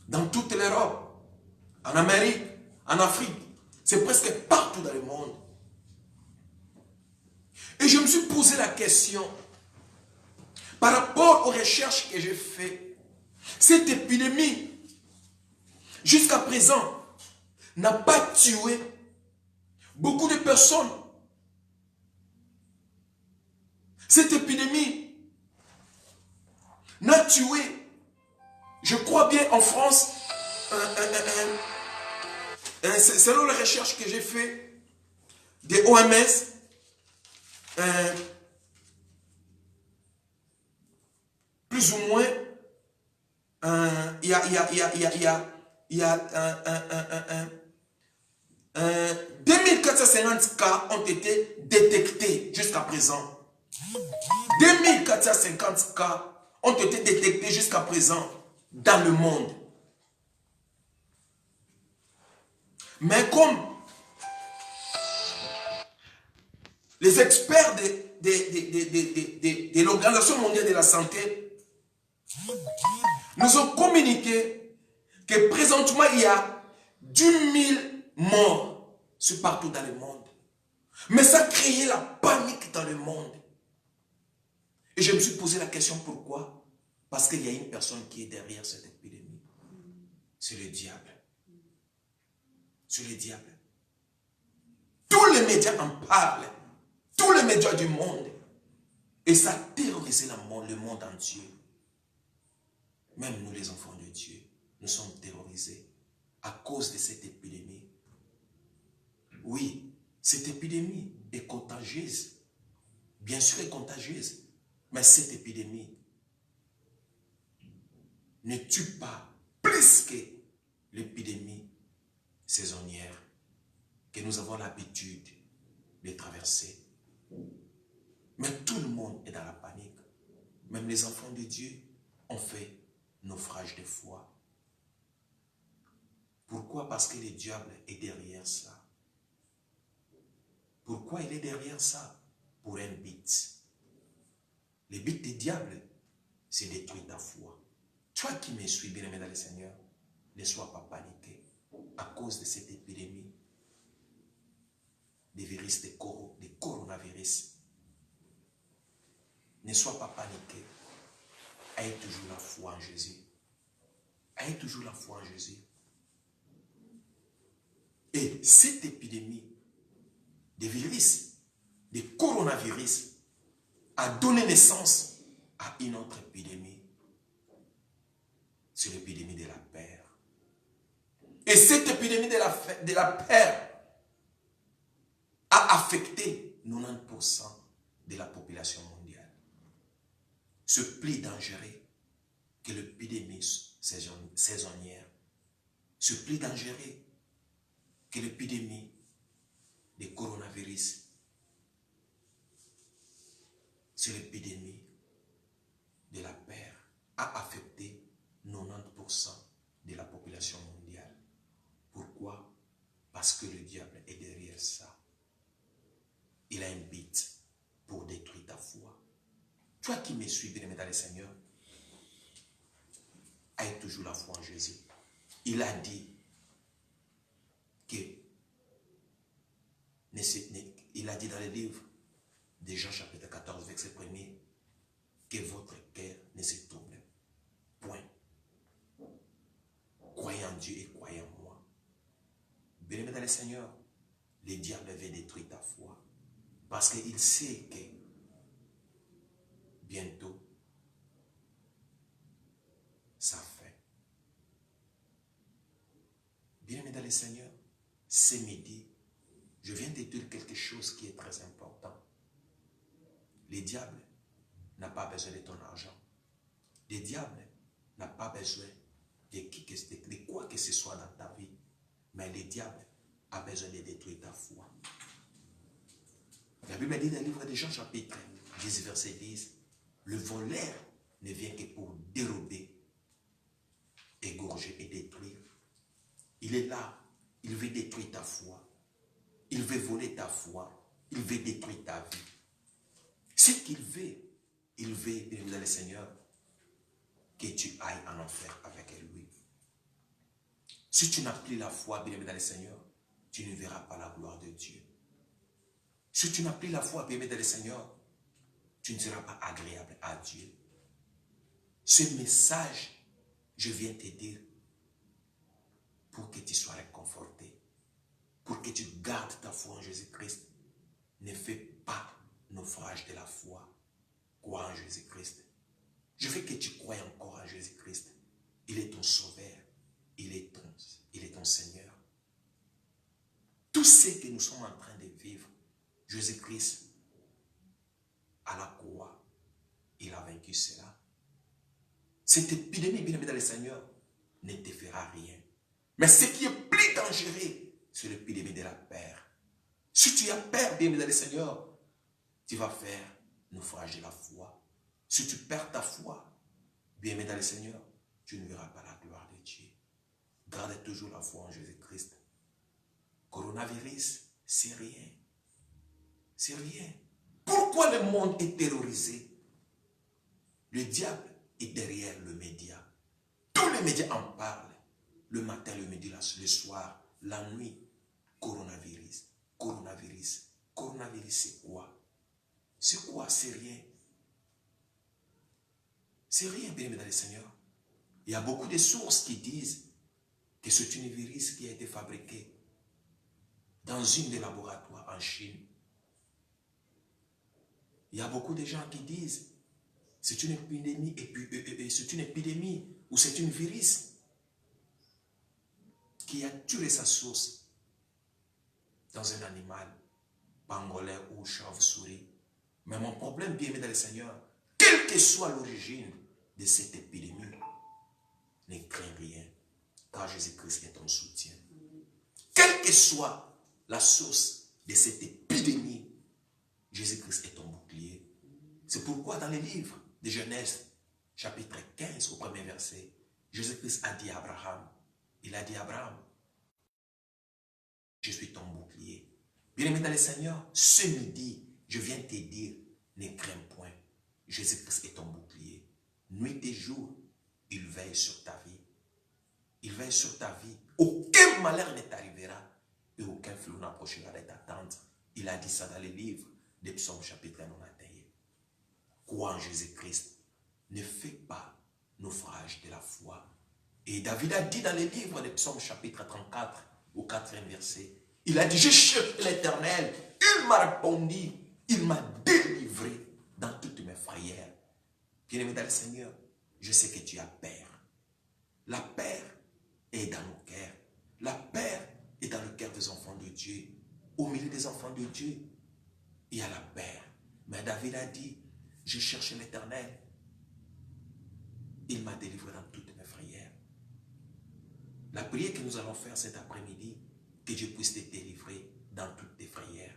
dans toute l'Europe, en Amérique, en Afrique, c'est presque partout dans le monde. Et je me suis posé la question, par rapport aux recherches que j'ai faites, cette épidémie, jusqu'à présent, n'a pas tué beaucoup de personnes. Cette épidémie n'a tué, je crois bien en France, selon les recherches que j'ai faites des OMS, plus ou moins, il y a 2450 cas ont été détectés jusqu'à présent. 2450 cas ont été détectés jusqu'à présent dans le monde. Mais comme les experts de l'Organisation mondiale de la santé nous ont communiqué que présentement il y a 10 000 morts partout dans le monde. Mais ça a créé la panique dans le monde. Et je me suis posé la question pourquoi? Parce qu'il y a une personne qui est derrière cette épidémie. C'est le diable. C'est le diable. Tous les médias en parlent. Tous les médias du monde. Et ça a terrorisé le monde entier. Même nous les enfants de Dieu, nous sommes terrorisés à cause de cette épidémie. Oui, cette épidémie est contagieuse. Bien sûr, elle est contagieuse. Mais cette épidémie ne tue pas plus que l'épidémie saisonnière que nous avons l'habitude de traverser. Mais tout le monde est dans la panique. Même les enfants de Dieu ont fait naufrage de foi. Pourquoi? Parce que le diable est derrière ça. Pourquoi il est derrière ça? Pour un but. Le but du diable, c'est détruire ta foi. Toi qui me suis, bien aimé dans le Seigneur, ne sois pas paniqué à cause de cette épidémie des virus, des coronavirus. Ne sois pas paniqué. Aie toujours la foi en Jésus. Aie toujours la foi en Jésus. Et cette épidémie de virus, de coronavirus, a donné naissance à une autre épidémie. C'est l'épidémie de la peur. Et cette épidémie de la peur a affecté 90% de la population mondiale. C'est plus dangereux que l'épidémie saisonnière. C'est plus dangereux que l'épidémie de coronavirus. C'est l'épidémie de la peur a affecté 90% de la population mondiale. Pourquoi? Parce que le diable est derrière ça. Il a un but pour détruire ta foi. Toi qui me suis, bien-aimé dans le Seigneur, aie toujours la foi en Jésus. Il a dit que, il a dit dans le livre de Jean chapitre 14, verset 1er, que votre cœur ne se trouble point. Croyez en Dieu et croyez en moi. Bien-aimé dans le Seigneur, le diable veut détruire ta foi. Parce qu'il sait que bientôt, ça fait. Bien-aimé dans le Seigneur, ce midi, je viens de dire quelque chose qui est très important. Le diable n'a pas besoin de ton argent. Le diable n'a pas besoin de quoi que ce soit dans ta vie. Mais le diable a besoin de détruire ta foi. La Bible dit dans le livre de Jean chapitre 10, verset 10, le voleur ne vient que pour dérober, égorger et détruire. Il est là, il veut détruire ta foi. Il veut voler ta foi. Il veut détruire ta vie. Ce qu'il veut, il veut, bien dans le Seigneur, que tu ailles en enfer avec lui. Si tu n'as plus la foi, bien dans le Seigneur, tu ne verras pas la gloire de Dieu. Si tu n'as plus la foi, bien dans le Seigneur, tu ne seras pas agréable à Dieu. Ce message, je viens te dire pour que tu sois réconforté, pour que tu gardes ta foi en Jésus-Christ. Ne fais pas naufrage de la foi. Crois en Jésus-Christ. Je veux que tu croies encore en Jésus-Christ. Il est ton sauveur. Il est ton Seigneur. Tout ce que nous sommes en train de vivre, Jésus-Christ, à la croix, il a vaincu cela. Cette épidémie, bien aimé dans le Seigneur, ne te fera rien. Mais ce qui est plus dangereux, c'est l'épidémie de la peur. Si tu as peur, bien aimé dans le Seigneur, tu vas faire naufrage de la foi. Si tu perds ta foi, bien aimé dans le Seigneur, tu ne verras pas la gloire de Dieu. Garde toujours la foi en Jésus-Christ. Coronavirus, c'est rien. C'est rien. Pourquoi le monde est terrorisé? Le diable est derrière le média. Tous les médias en parlent. Le matin, le midi, le soir, la nuit. Coronavirus, coronavirus. Coronavirus, c'est quoi? C'est quoi? C'est rien. C'est rien, bien aimé dans le Seigneur. Il y a beaucoup de sources qui disent que c'est un virus qui a été fabriqué dans une des laboratoires en Chine. Il y a beaucoup de gens qui disent c'est une épidémie, ou c'est un virus qui a tué sa source dans un animal, pangolin ou chauve-souris. Mais mon problème, bien aimé dans le Seigneur, quelle que soit l'origine de cette épidémie, ne crains rien, car Jésus-Christ est ton soutien. Quelle que soit la source de cette épidémie, Jésus-Christ est ton bouclier. C'est pourquoi dans les livres de Genèse, chapitre 15, au premier verset, Jésus-Christ a dit à Abraham, il a dit à Abraham, je suis ton bouclier. Bien-aimé dans le Seigneur, ce midi, je viens te dire, ne crains point. Jésus-Christ est ton bouclier. Nuit et jour, il veille sur ta vie. Il veille sur ta vie. Aucun malheur ne t'arrivera et aucun flot n'approchera de ta tente. Il a dit ça dans les livres des Psaumes chapitre 91. crois en Jésus-Christ, ne fais pas naufrage de la foi. Et David a dit dans le livre de Psaume chapitre 34, au 4e verset, il a dit, je cherche l'Éternel, il m'a répondu, il m'a délivré dans toutes mes frayeurs. Bien-aimé dans le Seigneur, je sais que tu as peur. La peur est dans nos cœurs. La peur est dans le cœur des enfants de Dieu. Au milieu des enfants de Dieu, il y a la peur. Mais David a dit, je cherche l'Éternel. Il m'a délivré dans toutes mes frayeurs. La prière que nous allons faire cet après-midi, que Dieu puisse te délivrer dans toutes tes frayeurs.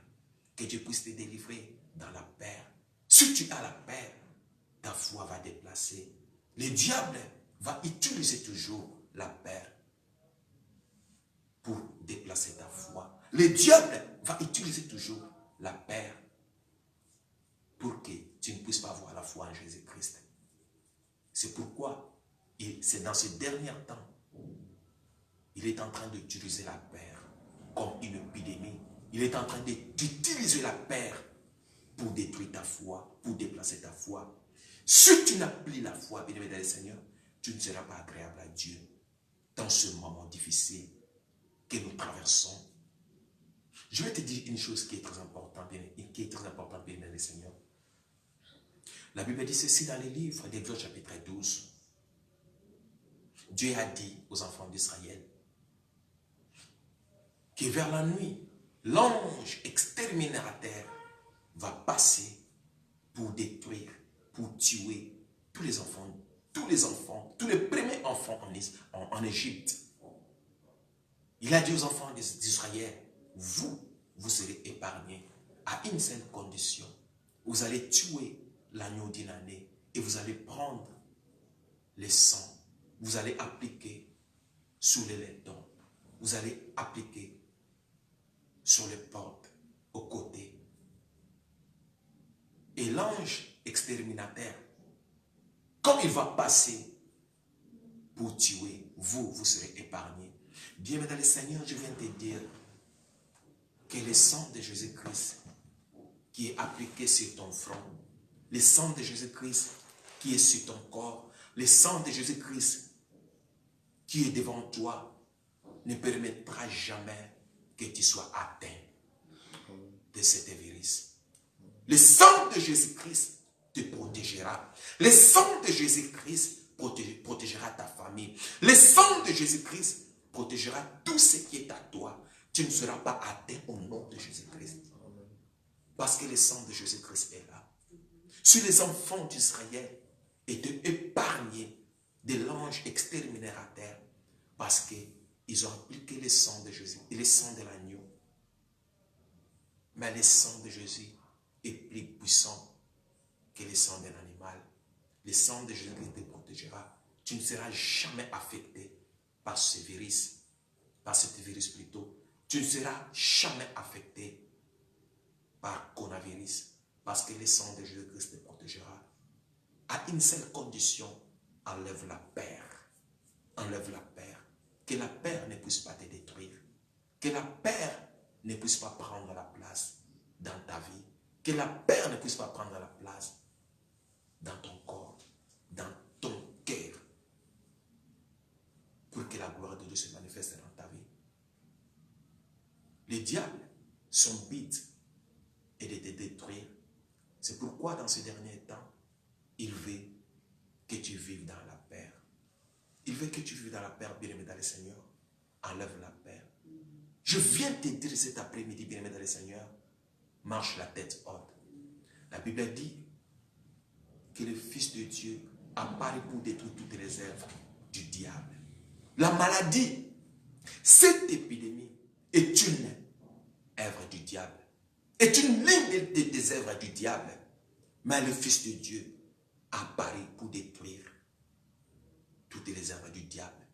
Que Dieu puisse te délivrer dans la peur. Si tu as la peur, ta foi va déplacer. Le diable va utiliser toujours la peur pour déplacer ta foi. Le diable va utiliser toujours la peur pour que tu ne puisses pas avoir la foi en Jésus-Christ. C'est pourquoi, c'est dans ce dernier temps, il est en train d'utiliser la peur comme une épidémie. Il est en train d'utiliser la peur pour détruire ta foi, pour déplacer ta foi. Si tu n'as plus la foi, bien-aimé dans le Seigneur, tu ne seras pas agréable à Dieu dans ce moment difficile que nous traversons. Je vais te dire une chose qui est très importante, bien-aimé dans le Seigneur. La Bible dit ceci dans les livres d'Exode chapitre 12. Dieu a dit aux enfants d'Israël que vers la nuit, l'ange exterminateur va passer pour détruire, pour tuer tous les enfants, tous les premiers enfants en Égypte. Il a dit aux enfants d'Israël, vous serez épargnés à une seule condition. Vous allez tuer l'agneau d'une année et vous allez prendre le sang. Vous allez appliquer sur les lèvres. Vous allez appliquer sur les portes, aux côtés. Et l'ange exterminateur, comme il va passer pour tuer, vous serez épargnés. Bien-aimé dans le Seigneur, je viens te dire que le sang de Jésus-Christ qui est appliqué sur ton front, le sang de Jésus-Christ qui est sur ton corps, le sang de Jésus-Christ qui est devant toi, ne permettra jamais que tu sois atteint de cet virus. Le sang de Jésus-Christ te protégera. Le sang de Jésus-Christ protégera ta famille. Le sang de Jésus-Christ protégera tout ce qui est à toi. Tu ne seras pas atteint au nom de Jésus-Christ. Parce que le sang de Jésus-Christ est là. Si les enfants d'Israël étaient épargnés de l'ange exterminateur, parce qu'ils ont appliqué le sang de Jésus et le sang de l'agneau. Mais le sang de Jésus est plus puissant que le sang d'un animal. Le sang de Jésus te protégera. Tu ne seras jamais affecté par ce virus, plutôt. Tu ne seras jamais affecté par coronavirus, parce que le sang de Jésus-Christ te protégera. À une seule condition, enlève la peur. Enlève la peur. Que la peur ne puisse pas te détruire. Que la peur ne puisse pas prendre la place dans ta vie. Que la peur ne puisse pas prendre la place dans ton corps, dans ton cœur. Pour que la gloire de Dieu se manifeste dans ta vie. Le diable, son but est de te détruire. C'est pourquoi dans ces derniers temps, il veut que tu vives dans la peur. Il veut que tu vives dans la peur, bien-aimé dans le Seigneur. Enlève la peur. Je viens te dire cet après-midi, bien-aimé dans le Seigneur, marche la tête haute. La Bible dit que le Fils de Dieu apparaît pour détruire toutes les œuvres du diable. La maladie, cette épidémie est une œuvre du diable. Est une ligne des œuvres du diable. Mais le Fils de Dieu apparaît pour détruire toutes les œuvres du diable.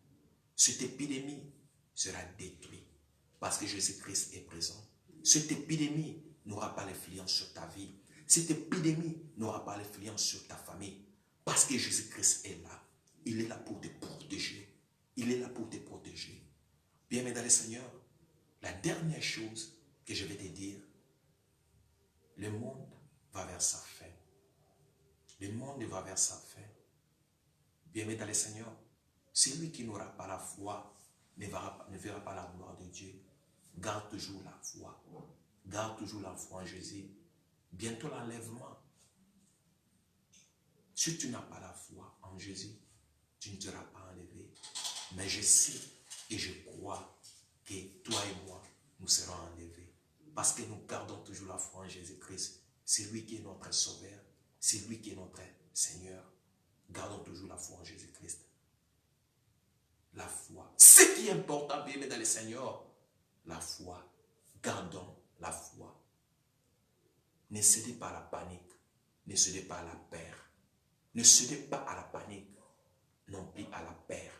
Cette épidémie sera détruite parce que Jésus-Christ est présent. Cette épidémie n'aura pas l'influence sur ta vie. Cette épidémie n'aura pas l'influence sur ta famille parce que Jésus-Christ est là. Il est là pour te protéger. Il est là pour te protéger. Bien-aimé dans le Seigneur, la dernière chose que je vais te dire, le monde va vers sa fin. Le monde va vers sa fin. Bien-aimé dans le Seigneur, celui qui n'aura pas la foi ne verra pas la gloire de Dieu. Garde toujours la foi. Garde toujours la foi en Jésus. Bientôt l'enlèvement. Si tu n'as pas la foi en Jésus, tu ne seras pas enlevé. Mais je sais et je crois que toi et moi, nous serons enlevés. Parce que nous gardons toujours la foi en Jésus-Christ. C'est lui qui est notre sauveur. C'est lui qui est notre Seigneur. Gardons toujours la foi en Jésus-Christ. La foi. Ce qui est important, bien dans le Seigneur, la foi. Gardons la foi. Ne cédez pas à la panique. Ne cédez pas à la peur. Ne cédez pas à la panique. Non plus à la peur.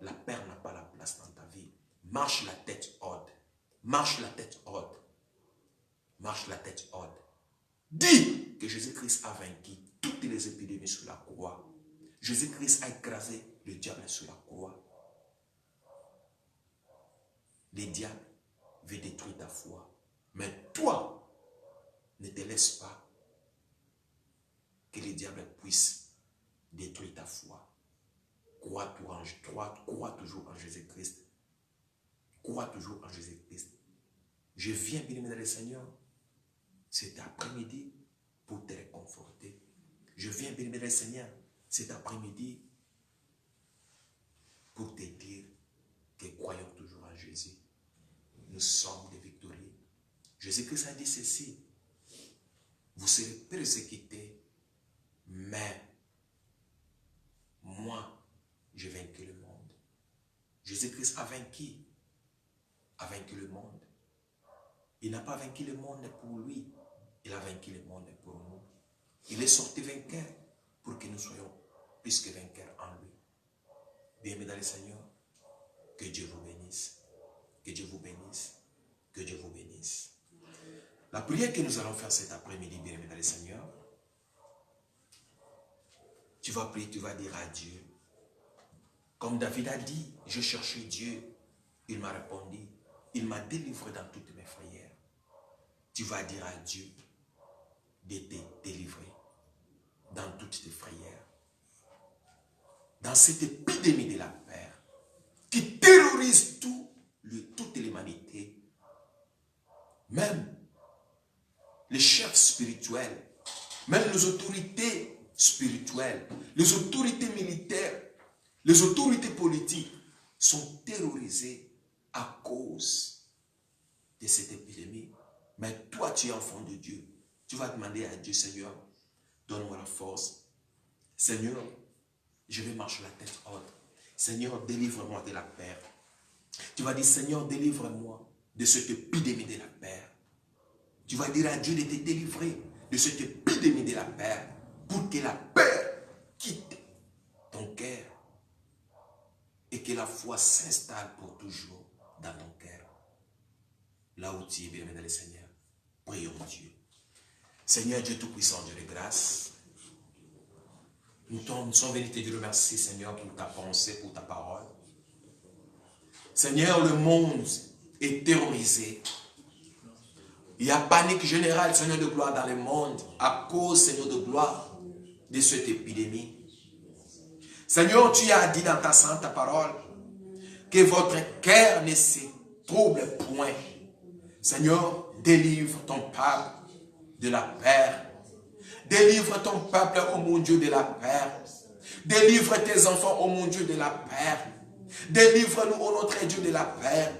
La peur n'a pas la place dans ta vie. Marche la tête haute. Marche la tête haute. Marche la tête haute. Dis que Jésus-Christ a vaincu toutes les épidémies sur la croix. Jésus-Christ a écrasé le diable sur la croix. Le diable veut détruire ta foi. Mais toi, ne te laisse pas que le diable puisse détruire ta foi. Crois toujours en Jésus-Christ. Crois toujours en Jésus-Christ. Je viens bénir le Seigneur cet après-midi pour te réconforter. Je viens bénir le Seigneur cet après-midi pour te dire que croyons toujours en Jésus. Nous sommes des victorieux. Jésus-Christ a dit ceci. Vous serez persécutés, mais moi, j'ai vaincu le monde. Jésus-Christ a vaincu le monde. Il n'a pas vaincu le monde pour lui. Il a vaincu le monde pour nous. Il est sorti vainqueur pour que nous soyons plus que vainqueurs en lui. Bien-aimés dans le Seigneur, que Dieu vous bénisse. Que Dieu vous bénisse. Que Dieu vous bénisse. La prière que nous allons faire cet après-midi, bien-aimés dans le Seigneur, tu vas prier, tu vas dire à Dieu. Comme David a dit, je cherchais Dieu. Il m'a répondu. Il m'a délivré dans toutes mes frayeurs. Tu vas dire à Dieu de te délivrer dans toutes tes frayeurs. Dans cette épidémie de la peur qui terrorise toute l'humanité. Même les chefs spirituels, même les autorités spirituelles, les autorités militaires, les autorités politiques sont terrorisées à cause de cette épidémie. Mais toi, tu es enfant de Dieu. Tu vas demander à Dieu, Seigneur, donne-moi la force. Seigneur, je vais marcher la tête haute. Seigneur, délivre-moi de la peur. Tu vas dire, Seigneur, délivre-moi de cette épidémie de la peur. Tu vas dire à Dieu de te délivrer de cette épidémie de la peur pour que la peur quitte ton cœur et que la foi s'installe pour toujours dans ton cœur. Là où tu es, bien-aimé dans le Seigneur, prions Dieu. Seigneur Dieu Tout-Puissant, Dieu de grâce, nous sommes venus te dire merci, Seigneur, pour ta pensée, pour ta parole. Seigneur, le monde est terrorisé. Il y a panique générale, Seigneur de gloire, dans le monde, à cause, Seigneur de gloire, de cette épidémie. Seigneur, tu as dit dans ta sainte parole que votre cœur ne se trouble point. Seigneur, délivre ton peuple de la peur. Délivre ton peuple, oh mon Dieu, de la peur. Délivre tes enfants, oh mon Dieu, de la peur. Délivre-nous, oh notre Dieu, de la peur.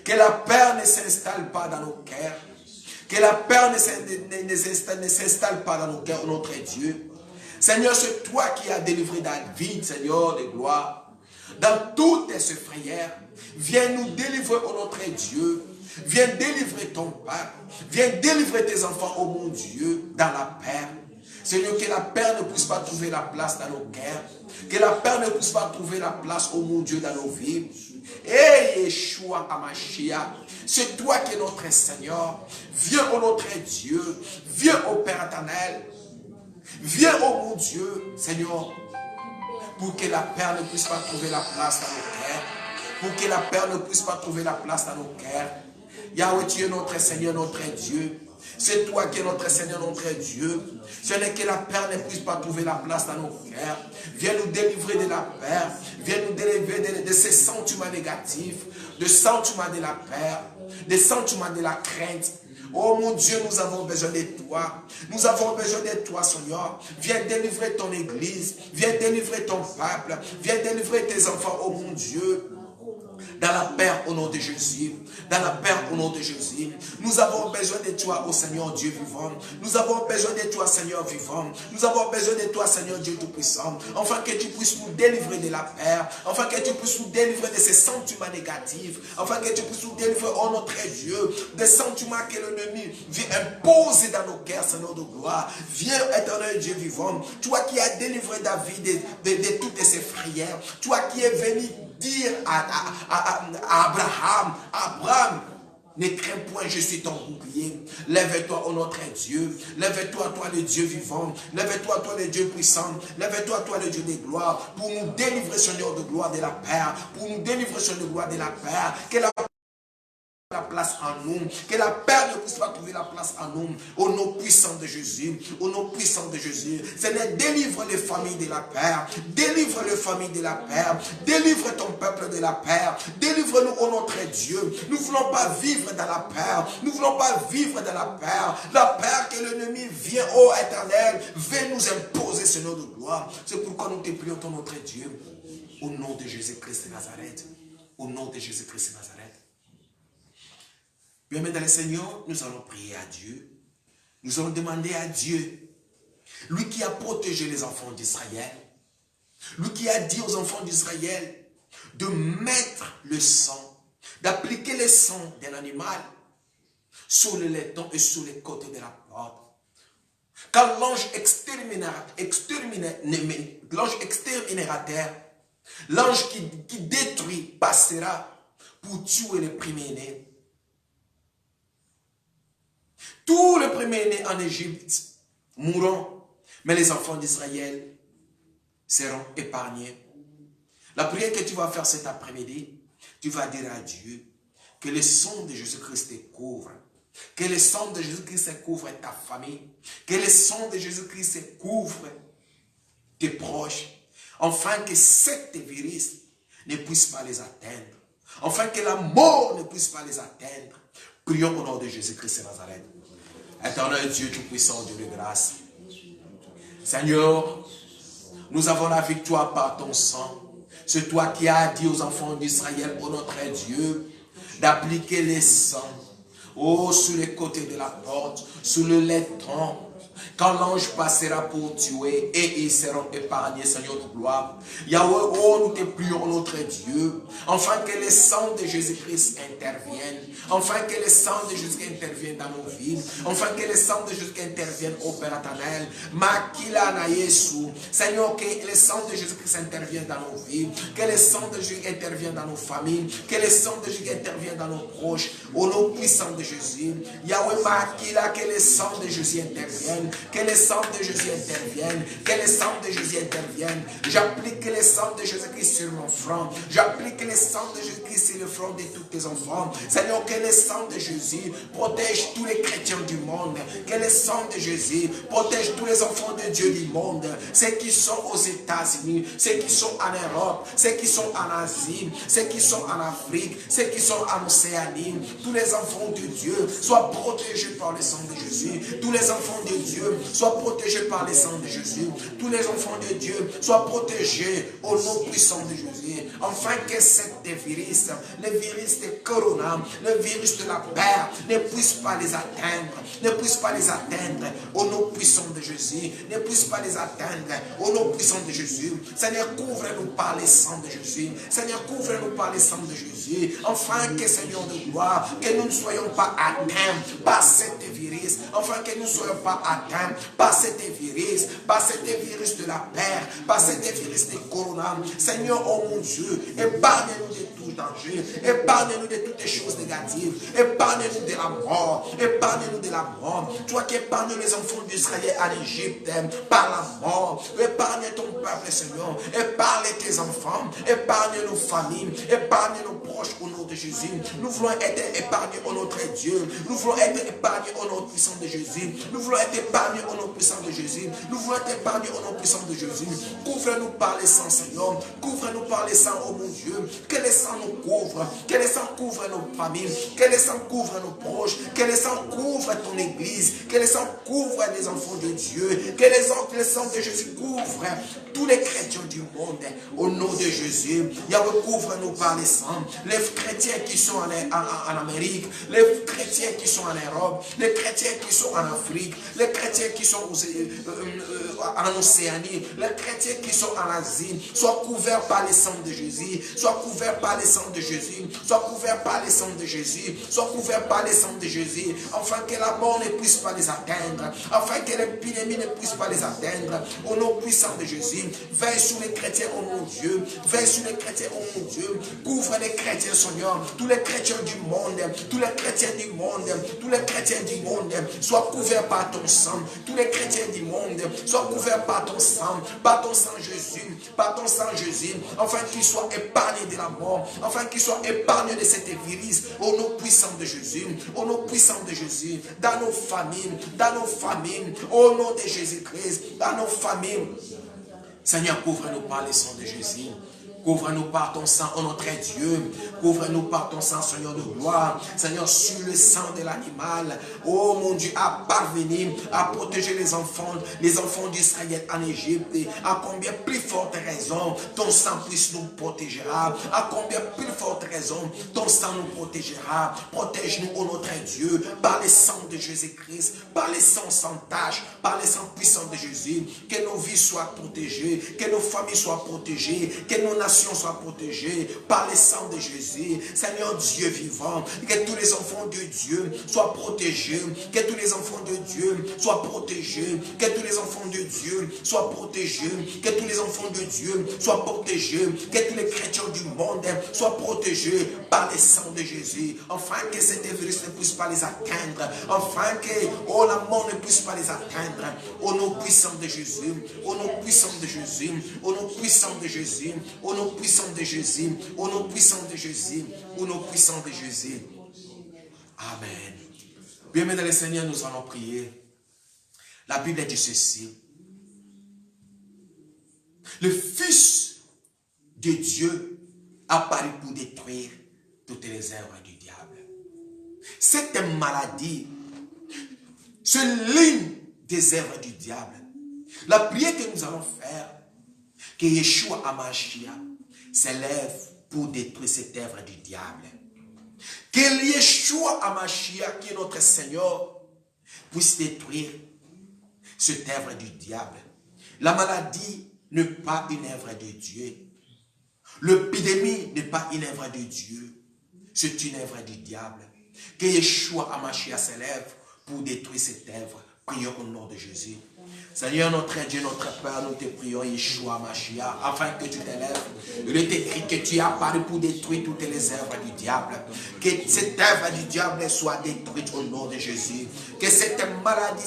Que la peur ne s'installe pas dans nos cœurs. Que la peur ne s'installe pas dans nos cœurs, oh notre Dieu. Seigneur, c'est toi qui as délivré David, Seigneur de gloire. Dans toutes ces frayeurs, viens nous délivrer, oh notre Dieu. Viens délivrer ton peuple. Viens délivrer tes enfants, oh mon Dieu, dans la peur. Seigneur, que la peur ne puisse pas trouver la place dans nos cœurs. Que la peur ne puisse pas trouver la place, oh mon Dieu, dans nos vies. Et Yeshua Hamashiach, c'est toi qui es notre Seigneur. Viens, oh notre Dieu. Viens, oh Père éternel. Viens, oh mon Dieu, Seigneur, pour que la peur ne puisse pas trouver la place dans nos cœurs. Pour que la peur ne puisse pas trouver la place dans nos cœurs. Yahweh, tu es notre Seigneur, notre Dieu. C'est toi qui es notre Seigneur, notre Dieu. Ce n'est que la peur ne puisse pas trouver la place dans nos cœurs. Viens nous délivrer de la peur. Viens nous délivrer de ces sentiments négatifs, de sentiments de la peur, des sentiments de la crainte. Oh mon Dieu, nous avons besoin de toi. Nous avons besoin de toi, Seigneur. Viens délivrer ton église. Viens délivrer ton peuple. Viens délivrer tes enfants, oh mon Dieu. Dans la paix au nom de Jésus. Dans la paix au nom de Jésus. Nous avons besoin de toi, oh Seigneur Dieu vivant. Nous avons besoin de toi, Seigneur vivant. Nous avons besoin de toi, Seigneur Dieu Tout-Puissant. Enfin que tu puisses nous délivrer de la paix. Enfin que tu puisses nous délivrer de ces sentiments négatifs. Enfin que tu puisses nous délivrer, oh notre Dieu, des sentiments que l'ennemi vient imposer dans nos cœurs, Seigneur de gloire. Viens, éternel Dieu vivant. Toi qui as délivré David de toutes ses frayeurs. Toi qui es venu dire à Abraham, ne crains point, je suis ton bouclier. Lève-toi, ô notre Dieu. Lève-toi, toi le Dieu vivant. Lève-toi, toi le Dieu puissant. Lève-toi, toi le Dieu de gloire. Pour nous délivrer, Seigneur de gloire, de la paix. Pour nous délivrer, Seigneur de gloire, de la paix. Que la place en nous, que la paix ne puisse pas trouver la place en nous, au nom puissant de Jésus, au nom puissant de Jésus. Seigneur, délivre les familles de la paix, délivre les familles de la paix, délivre ton peuple de la paix, délivre-nous, ô notre Dieu. Nous ne voulons pas vivre dans la paix, nous ne voulons pas vivre dans la paix que l'ennemi vient, ô éternel, vient nous imposer, Seigneur de gloire. C'est pourquoi nous te prions, ton notre Dieu, au nom de Jésus-Christ de Nazareth, au nom de Jésus-Christ de Nazareth. Bien, dans le Seigneur, nous allons prier à Dieu. Nous allons demander à Dieu, lui qui a protégé les enfants d'Israël, lui qui a dit aux enfants d'Israël de mettre le sang, d'appliquer le sang d'un animal sur le laiton et sur les côtés de la porte. Quand l'ange exterminateur, l'ange qui détruit, passera pour tuer les premiers-nés. Tous les premiers-nés en Égypte mourront, mais les enfants d'Israël seront épargnés. La prière que tu vas faire cet après-midi, tu vas dire à Dieu que le sang de Jésus-Christ te couvre, que le sang de Jésus-Christ couvre ta famille, que le sang de Jésus-Christ couvre tes proches, afin que cet virus ne puisse pas les atteindre, afin que la mort ne puisse pas les atteindre. Prions au nom de Jésus-Christ de Nazareth. Éternel Dieu Tout-Puissant, Dieu de grâce. Seigneur, nous avons la victoire par ton sang. C'est toi qui as dit aux enfants d'Israël, ô notre Dieu, d'appliquer les sangs, sur les côtés de la porte, sur le laiton, quand l'ange passera pour tuer, et ils seront épargnés, Seigneur de gloire. Yahweh, nous te prions, notre Dieu, afin que le sang de Jésus-Christ intervienne, afin que le sang de Jésus intervienne dans nos vies, afin que le sang de Jésus intervienne au Père éternel. Makila na Yesu. Seigneur, que le sang de Jésus-Christ intervienne dans nos vies, que le sang de Jésus intervienne dans nos familles, que le sang de Jésus intervienne dans nos proches, au nom puissant de Jésus. Yahweh, Makila, que le sang de Jésus intervienne, que le sang de Jésus intervienne, que le sang de Jésus intervienne. J'applique le sang de Jésus-Christ sur mon front, j'applique le sang de Jésus-Christ sur le front de tous tes enfants. Seigneur, que le sang de Jésus protège tous les chrétiens du monde, que le sang de Jésus protège tous les enfants de Dieu du monde, ceux qui sont aux États-Unis, ceux qui sont en Europe, ceux qui sont en Asie, ceux qui sont en Afrique, ceux qui sont en Océanie. Tous les enfants de Dieu soient protégés par le sang de Jésus. Tous les enfants de Dieu soient protégés par le sang de Jésus. Tous les enfants de Dieu soient protégés au nom puissant de Jésus. Enfin que cette virus, le virus de Corona, le virus de la peur ne puisse pas les atteindre, ne puisse pas les atteindre au nom puissant de Jésus, ne puisse pas les atteindre au nom puissant de Jésus. Seigneur, couvre-nous par le sang de Jésus. Seigneur, couvre-nous par le sang de Jésus. Enfin que, Seigneur de gloire, que nous ne soyons pas atteints par cette virus, enfin que nous ne soyons pas atteints atteint par cet virus, de la peur, par cet virus de corona. Seigneur, oh mon Dieu, épargne-nous de tout danger, épargne-nous de toutes les choses négatives, épargne-nous de la mort, épargne-nous de la mort. Toi qui épargnes les enfants d'Israël en Égypte par la mort, épargne ton peuple, Seigneur, épargne tes enfants, épargne nos familles, épargne nos proches au nom de Jésus. Nous voulons être épargnés au notre Dieu, nous voulons être épargnés au nom puissant de Jésus, nous voulons être épargnés au nom puissant de Jésus, nous voulons être épargnés au nom puissant de Jésus. Couvre-nous par les sangs, Seigneur, couvre-nous par les sangs, oh mon Dieu, que les sangs nous couvrent, que les sangs couvrent nos familles, que les sangs couvrent nos proches, que les sangs couvrent ton église, que les sangs couvrent les enfants de Dieu, que les sangs de Jésus couvrent tous les chrétiens du monde, au nom de Jésus. Yahweh, couvre-nous par les sangs, les chrétiens qui sont en Amérique, les chrétiens qui sont en Europe, les chrétiens qui sont en Afrique, les chrétiens qui sont en Océanie, les chrétiens qui sont en Asie, soient couverts par les sangs de Jésus, soient couverts par les sangs de Jésus, soient couverts par les sangs de Jésus, soient couverts par les sangs de Jésus, afin que la mort ne puisse pas les atteindre, afin que l'épidémie ne puisse pas les atteindre, au nom puissant de Jésus. Veille sur les chrétiens, oh mon Dieu, veille sur les chrétiens, oh mon Dieu, couvre les chrétiens, Seigneur, tous les chrétiens du monde, tous les chrétiens du monde, tous les chrétiens du monde, soient couverts par ton sang, tous les chrétiens du monde, soient couverts par ton sang Jésus, par ton sang Jésus, afin qu'ils soient épargnés de la mort, afin qu'ils soient épargnés de cette virus, au nom puissant de Jésus, au nom puissant de Jésus, dans nos familles, au nom de Jésus-Christ, dans nos familles. Seigneur, couvre-nous par le sang de Jésus. Couvre-nous par ton sang, oh notre Dieu. Couvre-nous par ton sang, Seigneur de gloire. Seigneur, sur le sang de l'animal. Oh mon Dieu, à parvenir à protéger les enfants d'Israël en Égypte. À combien plus forte raison ton sang puisse nous protégera. À combien plus forte raison ton sang nous protégera. Protège-nous, oh notre Dieu, par le sang de Jésus-Christ, par le sang sans tache, par le sang puissant de Jésus. Que nos vies soient protégées, que nos familles soient protégées, que nos nations soient protégées par le sang de Jésus. Seigneur Dieu vivant, que tous les enfants de Dieu soient protégés, que tous les enfants de Dieu soient protégés, que tous les enfants de Dieu soient protégés, que tous les enfants de Dieu soient protégés, que tous les chrétiens du monde soient protégés par le sang de Jésus, afin que cet virus ne puisse pas les atteindre, afin que la mort ne puisse pas les atteindre, au nom puissant de Jésus, au nom puissant de Jésus, au nom puissant de Jésus, au nom puissant de Jésus, au nom puissant de Jésus, au nom puissant de Jésus. Amen. Bien-aimés dans le Seigneur, nous allons prier. La Bible dit ceci. Le Fils de Dieu apparu pour détruire toutes les œuvres du diable. Cette maladie, c'est l'une des œuvres du diable. La prière que nous allons faire, que Yeshua HaMashiach s'élève pour détruire cette œuvre du diable. Que Yeshua HaMashiach, qui est notre Seigneur, puisse détruire cette œuvre du diable. La maladie n'est pas une œuvre de Dieu. L'épidémie n'est pas une œuvre de Dieu. C'est une œuvre du diable. Que Yeshua HaMashiach s'élève pour détruire cette œuvre. Prions au nom de Jésus. Seigneur notre Dieu, notre Père, nous te prions, Yeshua HaMashiach, afin que tu t'élèves. Il est écrit que tu es apparu pour détruire toutes les œuvres du diable. Que cette œuvre du diable soit détruite au nom de Jésus. Que cette maladie,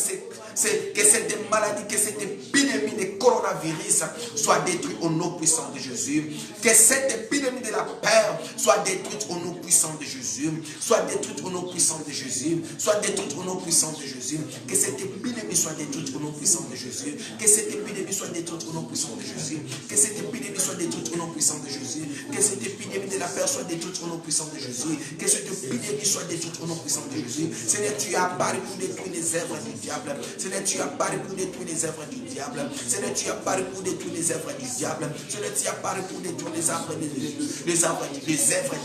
que cette épidémie de coronavirus soit détruite au nom puissant de Jésus. Que cette épidémie de la peur soit détruite au nom puissant de Jésus. Soit détruite au nom puissant de Jésus. Soit détruite au nom puissant de Jésus. Que cette épidémie soit détruite au nom puissant de Jésus. Que cette épidémie soit détruite au nom puissant de Jésus. Que cette épidémie soit détruite au nom puissant de Jésus. Que cette épidémie de la peur soit détruite au nom puissant de Jésus. Que cette épidémie soit détruite au nom puissant de Jésus. Seigneur, tu as apparu pour détruire les œuvres du diable. Seigneur, tu as apparu pour détruire les œuvres du diable. Seigneur, tu as apparu pour détruire les œuvres du diable. Seigneur, tu as apparu pour détruire les œuvres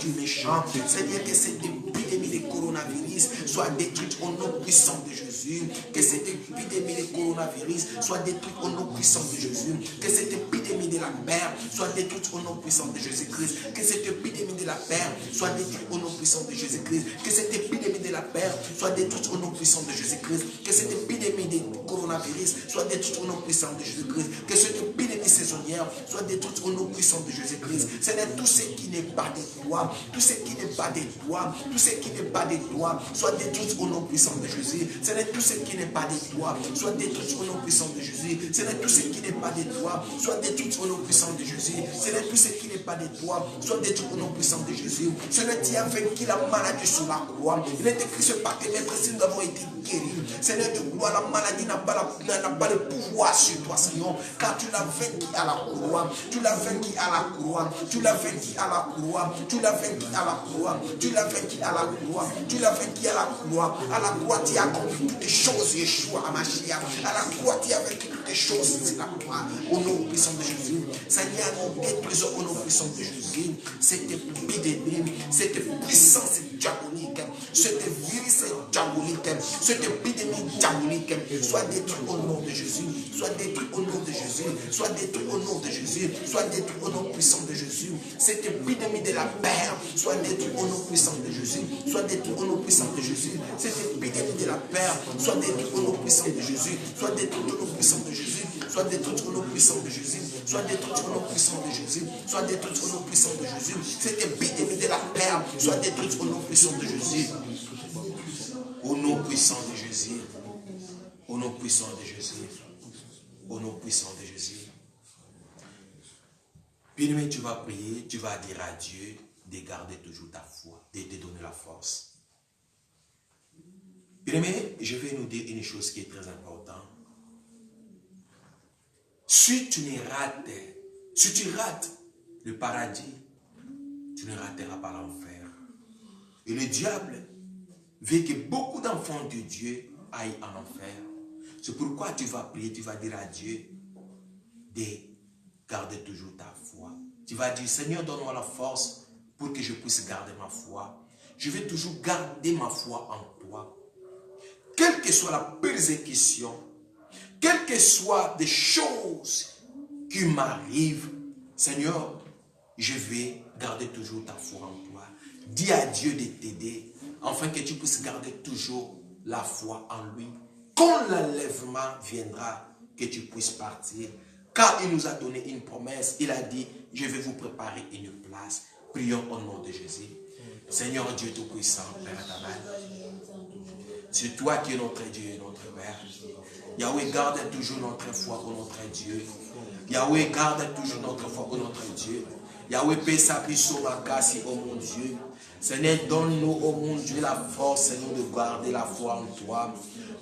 du méchant. Seigneur, que cette épidémie épidémie de coronavirus soit détruite au nom puissant de Jésus. Que cette épidémie de coronavirus soit détruite au nom puissant de Jésus. Que cette épidémie de la mer soit détruite au nom puissant de Jésus-Christ. Que cette épidémie de la mer soit détruite au nom puissant de Jésus-Christ. Que cette épidémie de la mer soit détruite au nom puissant de Jésus-Christ. Que cette épidémie de coronavirus soit détruite au nom puissant de Jésus-Christ. Que cette épidémie saisonnière soit détruite au nom puissant de Jésus-Christ. Seigneur, tout ce qui n'est pas de toi, tout ce qui n'est pas de toi, tout ce qui n'est pas de toi, soit détruit au nom puissant de Jésus. Seigneur, tout ce qui n'est pas de toi, soit détruit au nom puissant de Jésus. Seigneur, tout ce qui n'est pas de toi, soit détruit au nom puissant de Jésus. Seigneur, tout ce qui n'est pas de toi, soit détruit au nom puissant de Jésus. Seigneur, tu as vaincu la maladie sur la croix. Il est écrit ce partenaire, si nous avons été guéris. Seigneur de gloire, la maladie n'a pas le pouvoir sur toi, Seigneur, car tu l'as vaincu à la croix. Tu l'as vaincu à la croix. Tu l'as vaincu à la croix. Tu l'as vaincu à la croix. Tu l'as vaincu à la croix. Tu l'as vaincu à la croix. À la croix, tu as accompli toutes les choses, Yeshua, Amashia. À la croix, tu as vaincu toutes les choses sur la croix. Au nom puissant de Jésus. Seigneur, nous détruisons au nom puissant de Jésus cette épidémie, cette puissance diabolique, cette virus diabolique, cette épidémie diabolique, soit détruite au nom de Jésus, soit détruite au nom de Jésus, soit détruite au nom de Jésus, soit détruite au nom puissant de Jésus. Cette épidémie de la peur, soit détruite au nom puissant de Jésus, soit détruite au nom puissant de Jésus. Cette épidémie de la peur, soit détruite au nom puissant de Jésus, soit détruite au nom puissant de Jésus, soit détruite au nom puissant de Jésus, soit détruite au nom puissant de Jésus, soit détruite au nom puissant de Jésus. Cette épidémie de la peur, soit détruite au nom puissant de Jésus. Au nom puissant de Jésus. Au nom puissant de Jésus. Au nom puissant de Jésus. Bien-aimé, tu vas prier, tu vas dire à Dieu de garder toujours ta foi, de te donner la force. Bien-aimé, je vais nous dire une chose qui est très importante. Si tu rates le paradis, tu ne rateras pas l'enfer. Et le diable veut que beaucoup d'enfants de Dieu aillent en enfer. C'est pourquoi tu vas prier, tu vas dire à Dieu de garder toujours ta foi. Tu vas dire, Seigneur, donne-moi la force pour que je puisse garder ma foi. Je vais toujours garder ma foi en toi. Quelle que soit la persécution, quelles que soient des choses qui m'arrivent, Seigneur, je vais garder toujours ta foi en toi. Dis à Dieu de t'aider, afin que tu puisses garder toujours la foi en lui. Quand l'enlèvement viendra, que tu puisses partir. Car il nous a donné une promesse. Il a dit, je vais vous préparer une place. Prions au nom de Jésus. Seigneur Dieu Tout-Puissant, Père éternel. C'est toi qui es notre Dieu et notre Père. Yahweh, garde toujours notre foi au notre Dieu. Yahweh, garde toujours notre foi au notre Dieu. Yahweh, paix sa biso makasi, oh mon Dieu. Seigneur, donne-nous, oh mon Dieu, la force, Seigneur, de garder la foi en toi.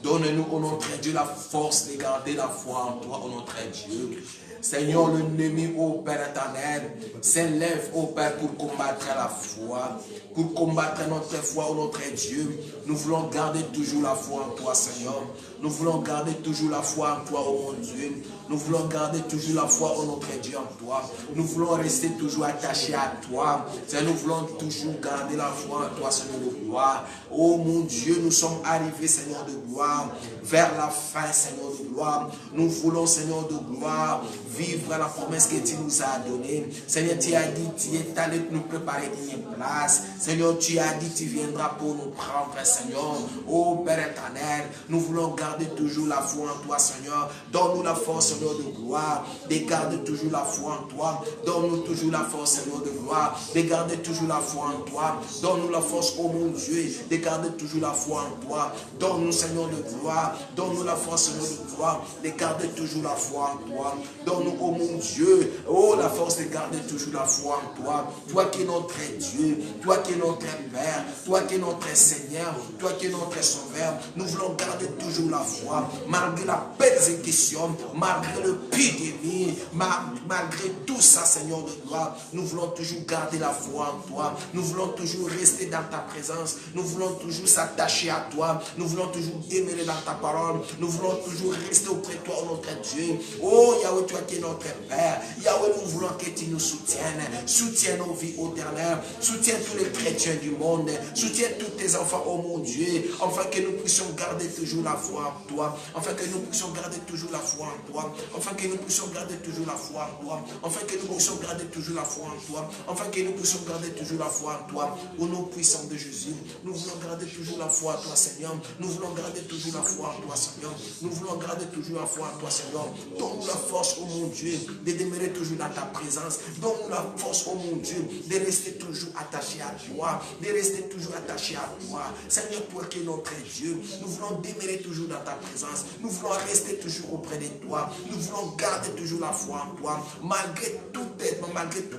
Donne-nous, oh notre Dieu, la force de garder la foi en toi, oh notre Dieu. Seigneur, l'ennemi, ô Père éternel, s'élève, ô Père, pour combattre la foi, pour combattre notre foi, ô notre Dieu. Nous voulons garder toujours la foi en toi, Seigneur. Nous voulons garder toujours la foi en toi, ô mon Dieu. Nous voulons garder toujours la foi, ô notre Dieu, en toi. Nous voulons rester toujours attachés à toi. Seigneur, nous voulons toujours garder la foi en toi, Seigneur de gloire. Ô mon Dieu, nous sommes arrivés, Seigneur de gloire, vers la fin, Seigneur de gloire. Nous voulons, Seigneur de gloire, vivre la promesse que tu nous as donnée. Seigneur, tu as dit, tu es allé nous préparer une place. Seigneur, tu as dit, tu viendras pour nous prendre, Seigneur. Ô Père éternel, nous voulons garder toujours la foi en toi, Seigneur. Donne-nous la force, Seigneur de gloire, de garder toujours la foi en toi. Donne-nous toujours la force, Seigneur de gloire, de garder toujours la foi en toi. Donne-nous la force, ô mon Dieu, de garder toujours la foi en toi. Donne-nous, Seigneur de gloire, donne-nous la force, Seigneur de gloire, de garder toujours la foi en toi. Donne-nous, oh mon Dieu, oh la force de garder toujours la foi en toi. Toi qui es notre Dieu, toi qui es notre Père, toi qui es notre Seigneur, toi qui es notre Sauveur. Nous voulons garder toujours la foi, malgré la persécution, malgré l'épidémie, malgré tout ça, Seigneur de gloire. Nous voulons toujours garder la foi en toi. Nous voulons toujours rester dans ta présence. Nous voulons toujours s'attacher à toi. Nous voulons toujours demeurer dans ta parole. Nous voulons toujours rester auprès de toi, oh notre Dieu. Oh Yahweh, toi qui es notre Père. Yahweh, nous voulons que tu nous soutienne. Soutiens nos vies, ô Éternel. Soutiens tous les chrétiens du monde. Soutiens tous tes enfants, ô mon Dieu. Afin que nous puissions garder toujours la foi en toi. Afin que nous puissions garder toujours la foi en toi. Afin que nous puissions garder toujours la foi en toi. Afin que nous puissions garder toujours la foi en toi. Afin que nous puissions garder toujours la foi en toi. Au nom puissant de Jésus. Nous voulons garder toujours la foi en toi, Seigneur. Nous voulons garder toujours la foi en toi, Seigneur. Nous voulons garder toujours la foi en toi, Seigneur. Donne-nous la force, oh mon Dieu, de demeurer toujours dans ta présence. Donne-nous la force, oh mon Dieu, de rester toujours attaché à toi. De rester toujours attaché à toi. Seigneur, pour que notre Dieu, nous voulons demeurer toujours dans ta présence. Nous voulons rester toujours auprès de toi. Nous voulons garder toujours la foi en toi. Malgré toutes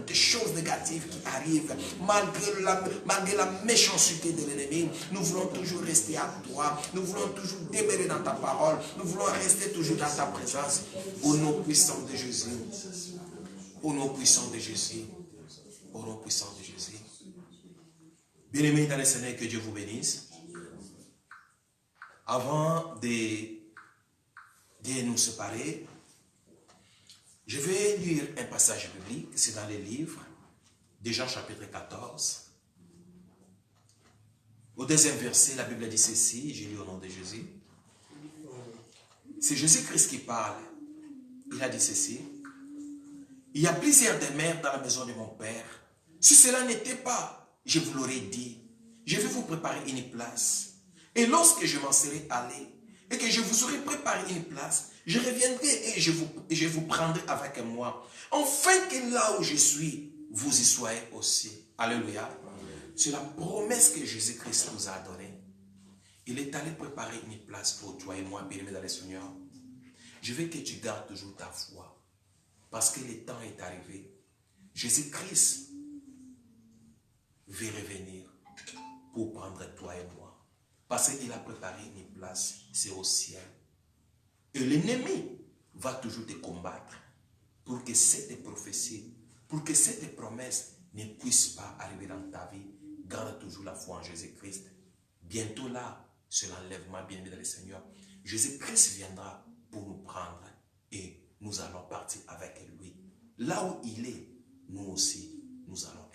les choses négatives qui arrivent, malgré la méchanceté de l'ennemi, nous voulons toujours rester à toi. Nous voulons toujours demeurer dans ta parole. Nous voulons rester toujours dans ta présence. Au nom puissant de Jésus. Au nom puissant de Jésus. Au nom puissant de Jésus. Bien-aimés dans le Seigneur, que Dieu vous bénisse. Avant de nous séparer, je vais lire un passage biblique. C'est dans les livres de Jean chapitre 14. Au deuxième verset, la Bible dit ceci, j'ai lu au nom de Jésus. C'est Jésus-Christ qui parle. Il a dit ceci. Il y a plusieurs demeures dans la maison de mon Père. Si cela n'était pas, je vous l'aurais dit. Je vais vous préparer une place. Et lorsque je m'en serai allé, et que je vous aurai préparé une place, je reviendrai et je vous prendrai avec moi. Enfin que là où je suis, vous y soyez aussi. Alléluia. C'est la promesse que Jésus-Christ nous a donnée. Il est allé préparer une place pour toi et moi, bien-aimés dans le Seigneur. Je veux que tu gardes toujours ta foi. Parce que le temps est arrivé. Jésus-Christ veut revenir pour prendre toi et moi. Parce qu'il a préparé une place, c'est au ciel. Et l'ennemi va toujours te combattre pour que cette prophétie, pour que cette promesse ne puisse pas arriver dans ta vie. Garde toujours la foi en Jésus-Christ. Bientôt là, c'est l'enlèvement, bien-aimé dans le Seigneur. Jésus-Christ viendra pour nous prendre et nous allons partir avec lui. Là où il est, nous aussi, nous allons